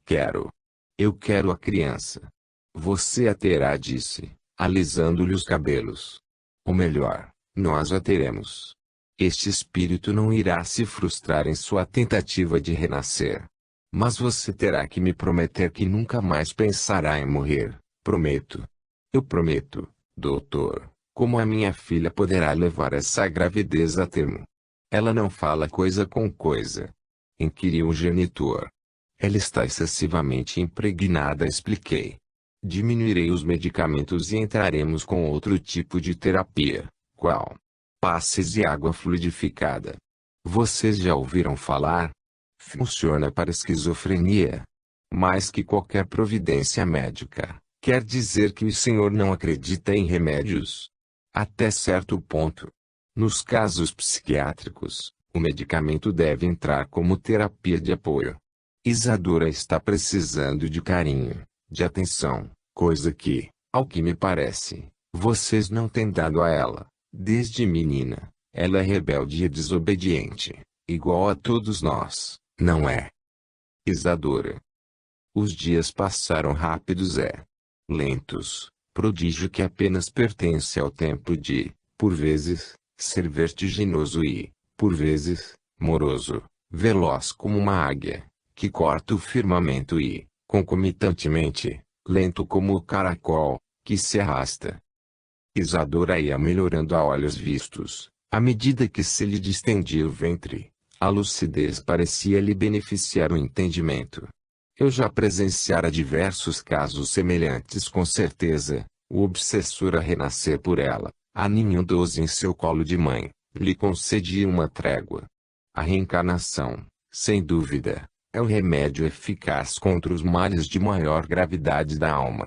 A: Quero. Eu quero a criança. Você a terá, disse, alisando-lhe os cabelos. Ou melhor, nós a teremos. Este espírito não irá se frustrar em sua tentativa de renascer. Mas você terá que me prometer que nunca mais pensará em morrer. Prometo. Eu prometo, doutor. Como a minha filha poderá levar essa gravidez a termo? Ela não fala coisa com coisa. Inquiriu o genitor. Ela está excessivamente impregnada, expliquei. Diminuirei os medicamentos e entraremos com outro tipo de terapia. Qual? passes e água fluidificada. Vocês já ouviram falar? Funciona para esquizofrenia. Mais que qualquer providência médica, quer dizer que o senhor não acredita em remédios. Até certo ponto. Nos casos psiquiátricos, o medicamento deve entrar como terapia de apoio. Isadora está precisando de carinho, de atenção, coisa que, ao que me parece, vocês não têm dado a ela. Desde menina, ela é rebelde e desobediente, igual a todos nós, não é? Isadora. Os dias passaram rápidos lentos, prodígio que apenas pertence ao tempo de, por vezes, ser vertiginoso e, por vezes, moroso, veloz como uma águia, que corta o firmamento e, concomitantemente, lento como o caracol, que se arrasta. Isadora ia melhorando a olhos vistos, à medida que se lhe distendia o ventre. A lucidez parecia lhe beneficiar o entendimento. Eu já presenciara diversos casos semelhantes com certeza. O obsessor a renascer por ela, aninhando-os em seu colo de mãe, lhe concedia uma trégua. A reencarnação, sem dúvida, é o remédio eficaz contra os males de maior gravidade da alma.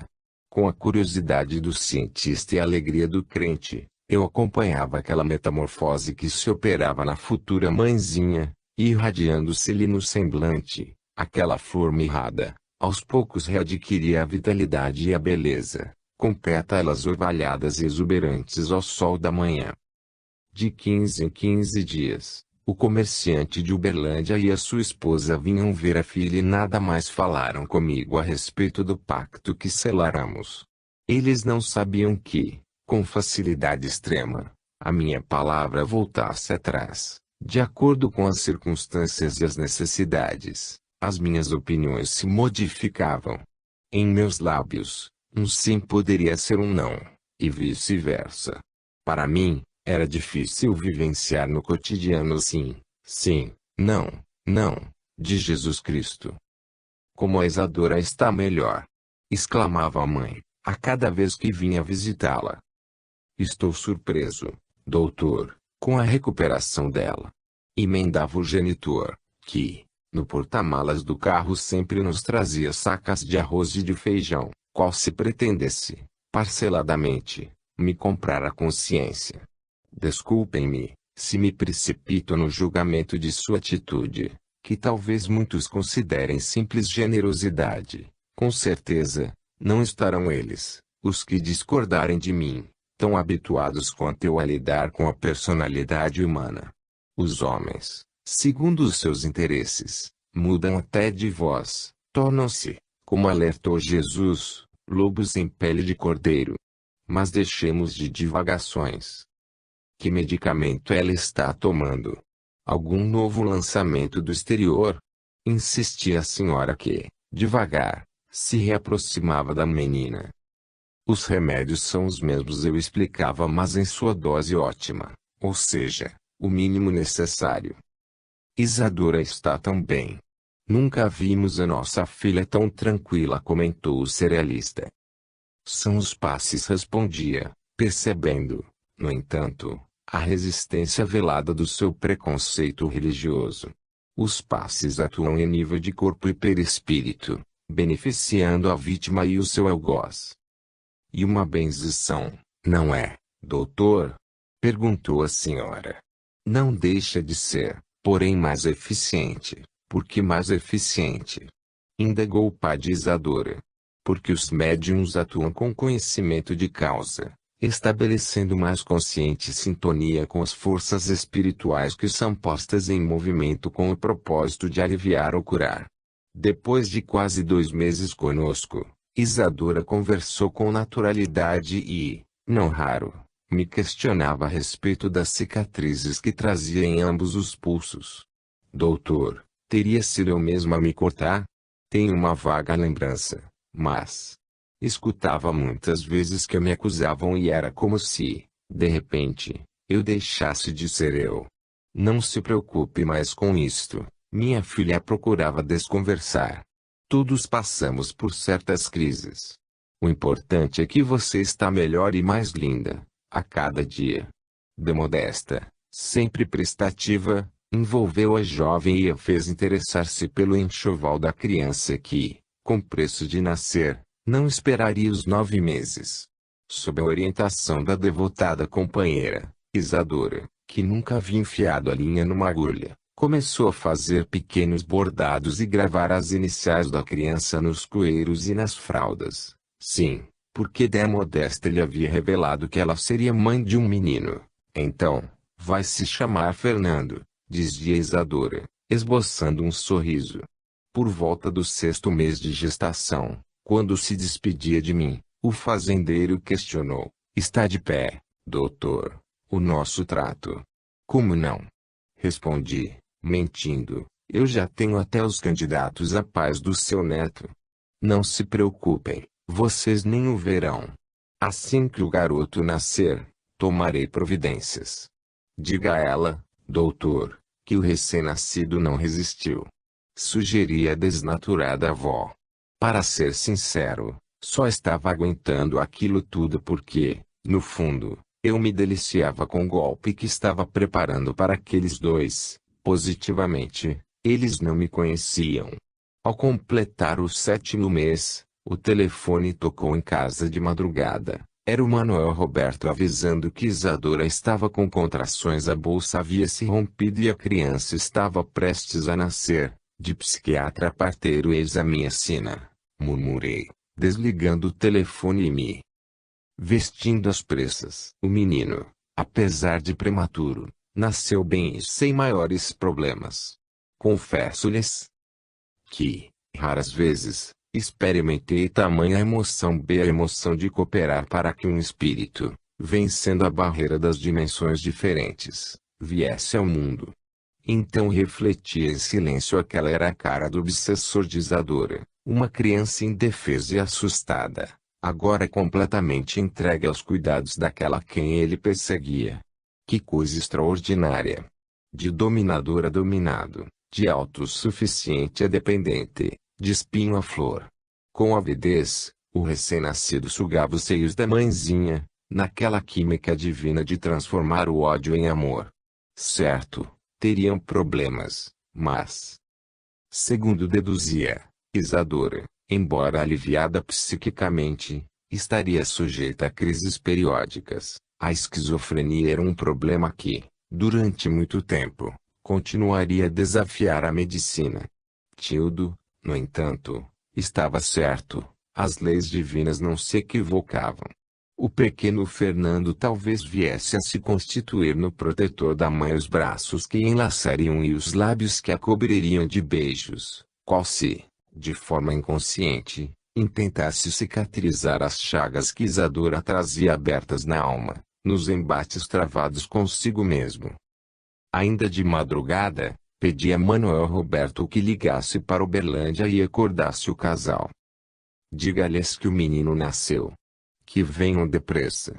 A: Com a curiosidade do cientista e a alegria do crente, eu acompanhava aquela metamorfose que se operava na futura mãezinha, irradiando-se-lhe no semblante. Aquela flor mirrada, aos poucos readquiria a vitalidade e a beleza, com pétalas orvalhadas e exuberantes ao sol da manhã. De 15 em 15 dias, o comerciante de Uberlândia e a sua esposa vinham ver a filha e nada mais falaram comigo a respeito do pacto que seláramos. Eles não sabiam que, com facilidade extrema, a minha palavra voltasse atrás, de acordo com as circunstâncias e as necessidades. As minhas opiniões se modificavam. Em meus lábios, um sim poderia ser um não, e vice-versa. Para mim, era difícil vivenciar no cotidiano o sim, sim, não, não, de Jesus Cristo. Como a Isadora está melhor! Exclamava a mãe, a cada vez que vinha visitá-la. Estou surpreso, doutor, com a recuperação dela. Emendava o genitor, que, no porta-malas do carro sempre nos trazia sacas de arroz e de feijão, qual se pretendesse, parceladamente, me comprar a consciência. Desculpem-me, se me precipito no julgamento de sua atitude, que talvez muitos considerem simples generosidade. Com certeza, não estarão eles, os que discordarem de mim, tão habituados quanto eu a lidar com a personalidade humana. Os homens, segundo os seus interesses, mudam até de voz, tornam-se, como alertou Jesus, lobos em pele de cordeiro. Mas deixemos de divagações. Que medicamento ela está tomando? Algum novo lançamento do exterior? Insistia a senhora que, devagar, se reaproximava da menina. Os remédios são os mesmos, eu explicava, mas em sua dose ótima, ou seja, o mínimo necessário. Isadora está tão bem. Nunca vimos a nossa filha tão tranquila, comentou o cerealista. São os passes, respondia, percebendo, no entanto, a resistência velada do seu preconceito religioso. Os passes atuam em nível de corpo e perispírito, beneficiando a vítima e o seu algoz. E uma benzição, não é, doutor? Perguntou a senhora. Não deixa de ser, porém mais eficiente. Por que mais eficiente? Indagou o padre Isadora. Porque os médiuns atuam com conhecimento de causa, estabelecendo mais consciente sintonia com as forças espirituais que são postas em movimento com o propósito de aliviar ou curar. Depois de quase 2 meses conosco, Isadora conversou com naturalidade e, não raro, me questionava a respeito das cicatrizes que trazia em ambos os pulsos. Doutor, teria sido eu mesma a me cortar? Tenho uma vaga lembrança, mas escutava muitas vezes que me acusavam e era como se, de repente, eu deixasse de ser eu. Não se preocupe mais com isto, minha filha procurava desconversar. Todos passamos por certas crises. O importante é que você está melhor e mais linda, a cada dia. demodesta, sempre prestativa, envolveu a jovem e a fez interessar-se pelo enxoval da criança que, com preço de nascer, não esperaria os 9 meses. Sob a orientação da devotada companheira, Isadora, que nunca havia enfiado a linha numa agulha, começou a fazer pequenos bordados e gravar as iniciais da criança nos coeiros e nas fraldas. Sim, porque Demodesta lhe havia revelado que ela seria mãe de um menino. Então, vai se chamar Fernando, dizia Isadora, esboçando um sorriso. Por volta do 6º mês de gestação, quando se despedia de mim, o fazendeiro questionou: está de pé, doutor, o nosso trato? Como não? Respondi, mentindo, eu já tenho até os candidatos a pais do seu neto. Não se preocupem, vocês nem o verão. Assim que o garoto nascer, tomarei providências. Diga a ela, doutor, que o recém-nascido não resistiu. Sugeria a desnaturada avó. Para ser sincero, só estava aguentando aquilo tudo porque, no fundo, eu me deliciava com o golpe que estava preparando para aqueles dois. Positivamente, eles não me conheciam. Ao completar o 7º mês, o telefone tocou em casa de madrugada. Era o Manuel Roberto avisando que Isadora estava com contrações, a bolsa havia se rompido e a criança estava prestes a nascer. De psiquiatra a parteiro, eis a minha sina, murmurei, desligando o telefone e me vestindo às pressas. O menino, apesar de prematuro, nasceu bem e sem maiores problemas. Confesso-lhes que, raras vezes, experimentei tamanha emoção, a emoção de cooperar para que um espírito, vencendo a barreira das dimensões diferentes, viesse ao mundo. Então refletia em silêncio. Aquela era a cara do obsessor de Isadora, uma criança indefesa e assustada, agora completamente entregue aos cuidados daquela quem ele perseguia. Que coisa extraordinária! De dominador a dominado, de autossuficiente a dependente, de espinho a flor. Com avidez, o recém-nascido sugava os seios da mãezinha, naquela química divina de transformar o ódio em amor. Certo, teriam problemas, mas, segundo deduzia, Isadora, embora aliviada psiquicamente, estaria sujeita a crises periódicas. A esquizofrenia era um problema que, durante muito tempo, continuaria a desafiar a medicina. Tildo, no entanto, estava certo, as leis divinas não se equivocavam. O pequeno Fernando talvez viesse a se constituir no protetor da mãe, os braços que enlaçariam e os lábios que a cobririam de beijos, qual se, de forma inconsciente, intentasse cicatrizar as chagas que Isadora trazia abertas na alma, nos embates travados consigo mesmo. Ainda de madrugada, pedi a Manuel Roberto que ligasse para Uberlândia e acordasse o casal. Diga-lhes que o menino nasceu. Que venham depressa.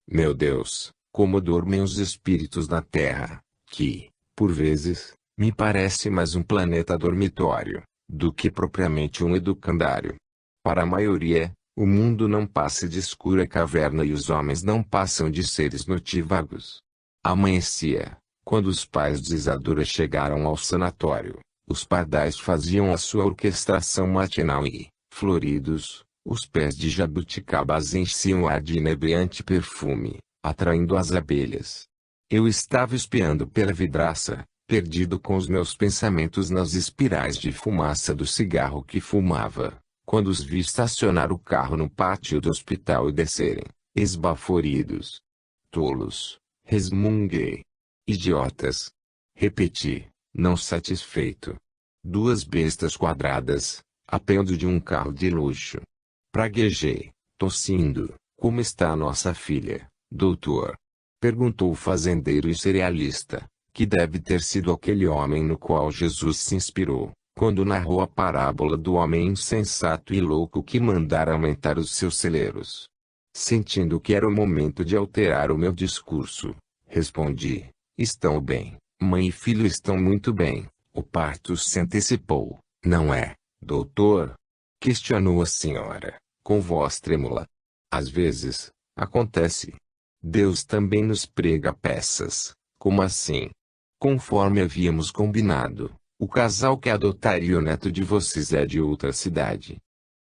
A: Meu Deus, como dormem os espíritos na Terra, que, por vezes, me parece mais um planeta dormitório, do que propriamente um educandário. Para a maioria, o mundo não passa de escura caverna e os homens não passam de seres notívagos. Amanhecia, quando os pais de Isadora chegaram ao sanatório, os pardais faziam a sua orquestração matinal e, floridos, os pés de jabuticabas enchiam o ar de inebriante perfume, atraindo as abelhas. Eu estava espiando pela vidraça, perdido com os meus pensamentos nas espirais de fumaça do cigarro que fumava, quando os vi estacionar o carro no pátio do hospital e descerem, esbaforidos. Tolos, resmunguei. Idiotas. Repeti, não satisfeito. 2 bestas quadradas, apendo de um carro de luxo. Praguejei, tossindo. Como está a nossa filha, doutor? Perguntou o fazendeiro e cerealista, que deve ter sido aquele homem no qual Jesus se inspirou, quando narrou a parábola do homem insensato e louco que mandara aumentar os seus celeiros. Sentindo que era o momento de alterar o meu discurso, respondi: estão bem, mãe e filho estão muito bem. O parto se antecipou, não é, doutor? Questionou a senhora, com voz trêmula. Às vezes, acontece. Deus também nos prega peças. Como assim? Conforme havíamos combinado, o casal que adotaria o neto de vocês é de outra cidade.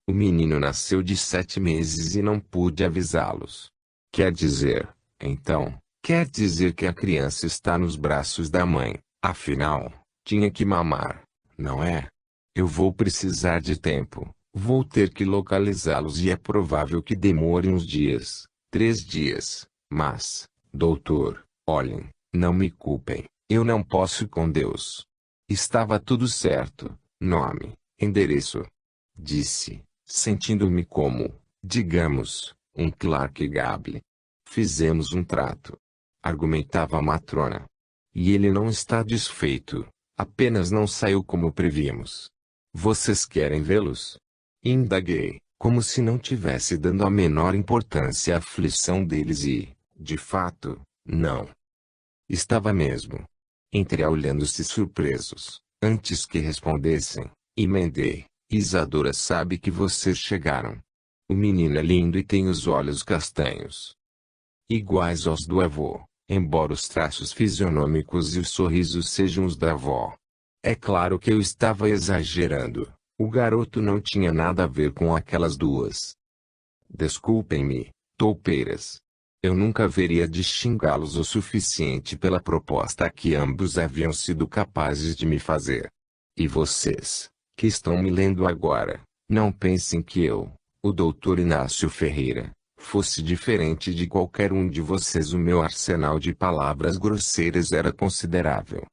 A: O menino nasceu de 7 meses e não pude avisá-los. Quer dizer, então, quer dizer que a criança está nos braços da mãe, afinal, tinha que mamar, não é? Eu vou precisar de tempo, vou ter que localizá-los e é provável que demore uns dias, 3 dias, mas, doutor, olhem, não me culpem, eu não posso com Deus. Estava tudo certo, nome, endereço. Disse, sentindo-me como, digamos, um Clark Gable. Fizemos um trato. Argumentava a matrona. E ele não está desfeito, apenas não saiu como prevíamos. Vocês querem vê-los? Indaguei, como se não tivesse dando a menor importância à aflição deles e, de fato, não. Estava mesmo. Entreolhando-se surpresos, antes que respondessem, emendei. Isadora sabe que vocês chegaram. O menino é lindo e tem os olhos castanhos, iguais aos do avô, embora os traços fisionômicos e o sorriso sejam os da avó. É claro que eu estava exagerando. O garoto não tinha nada a ver com aquelas duas. Desculpem-me, toupeiras. Eu nunca haveria de xingá-los o suficiente pela proposta que ambos haviam sido capazes de me fazer. E vocês, que estão me lendo agora, não pensem que eu, o Dr. Inácio Ferreira, fosse diferente de qualquer um de vocês. O meu arsenal de palavras grosseiras era considerável.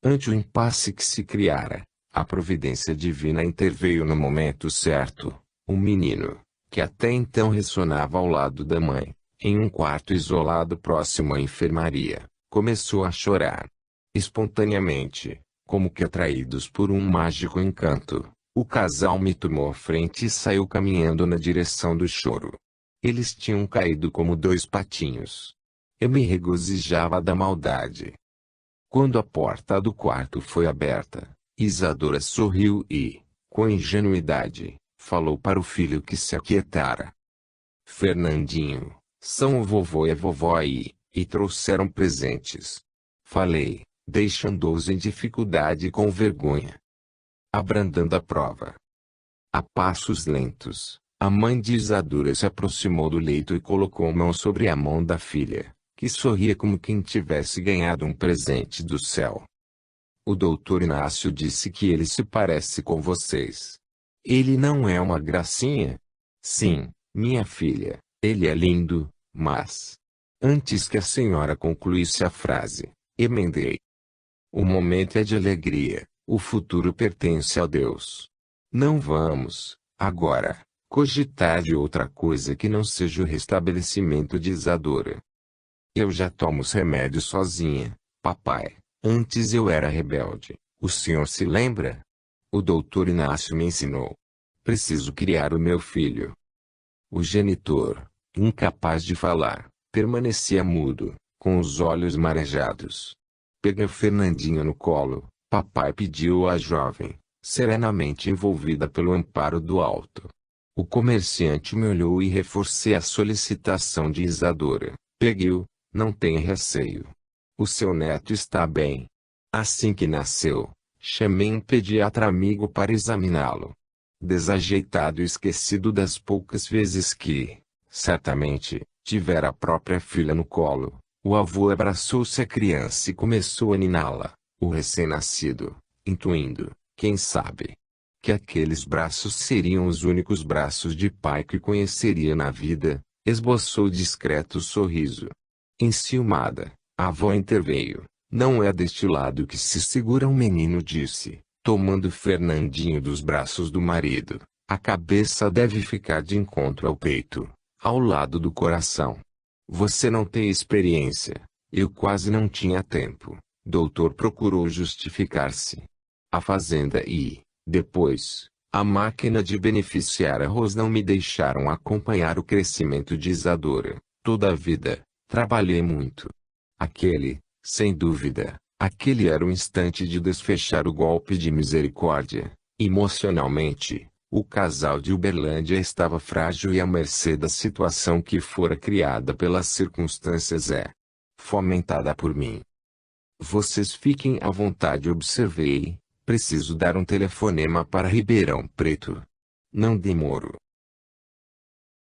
A: Ante o impasse que se criara, a providência divina interveio no momento certo. Um menino, que até então ressonava ao lado da mãe, em um quarto isolado próximo à enfermaria, começou a chorar. Espontaneamente, como que atraídos por um mágico encanto, o casal me tomou à frente e saiu caminhando na direção do choro. Eles tinham caído como dois patinhos. Eu me regozijava da maldade. Quando a porta do quarto foi aberta, Isadora sorriu e, com ingenuidade, falou para o filho que se aquietara. Fernandinho, são o vovô e a vovó aí, e trouxeram presentes. Falei, deixando-os em dificuldade e com vergonha. Abrandando a prova. A passos lentos, a mãe de Isadora se aproximou do leito e colocou a mão sobre a mão da filha, que sorria como quem tivesse ganhado um presente do céu. O doutor Inácio disse que ele se parece com vocês. Ele não é uma gracinha? Sim, minha filha, ele é lindo, mas... Antes que a senhora concluísse a frase, emendei. O momento é de alegria, o futuro pertence a Deus. Não vamos, agora, cogitar de outra coisa que não seja o restabelecimento de Isadora. Eu já tomo os remédios sozinha, papai. Antes eu era rebelde, o senhor se lembra? O doutor Inácio me ensinou. Preciso criar o meu filho. O genitor, incapaz de falar, permanecia mudo, com os olhos marejados. Peguei Fernandinho no colo, papai pediu à jovem, serenamente envolvida pelo amparo do alto. O comerciante me olhou e reforcei a solicitação de Isadora. Peguei-o, não tenha receio. O seu neto está bem. Assim que nasceu, chamei um pediatra amigo para examiná-lo. Desajeitado e esquecido das poucas vezes que, certamente, tivera a própria filha no colo, o avô abraçou-se à criança e começou a niná-la, o recém-nascido, intuindo, quem sabe, que aqueles braços seriam os únicos braços de pai que conheceria na vida, esboçou discreto sorriso. Enciumada, a avó interveio. Não é deste lado que se segura um menino, disse, tomando Fernandinho dos braços do marido. A cabeça deve ficar de encontro ao peito, ao lado do coração. Você não tem experiência. Eu quase não tinha tempo. Doutor procurou justificar-se. A fazenda e, depois, a máquina de beneficiar arroz não me deixaram acompanhar o crescimento de Isadora. Toda a vida, trabalhei muito. Sem dúvida, aquele era o instante de desfechar o golpe de misericórdia. Emocionalmente, O casal de Uberlândia estava frágil e à mercê da situação que fora criada pelas circunstâncias fomentada por mim. Vocês fiquem à vontade, observei. Preciso dar um telefonema para Ribeirão Preto. Não demoro.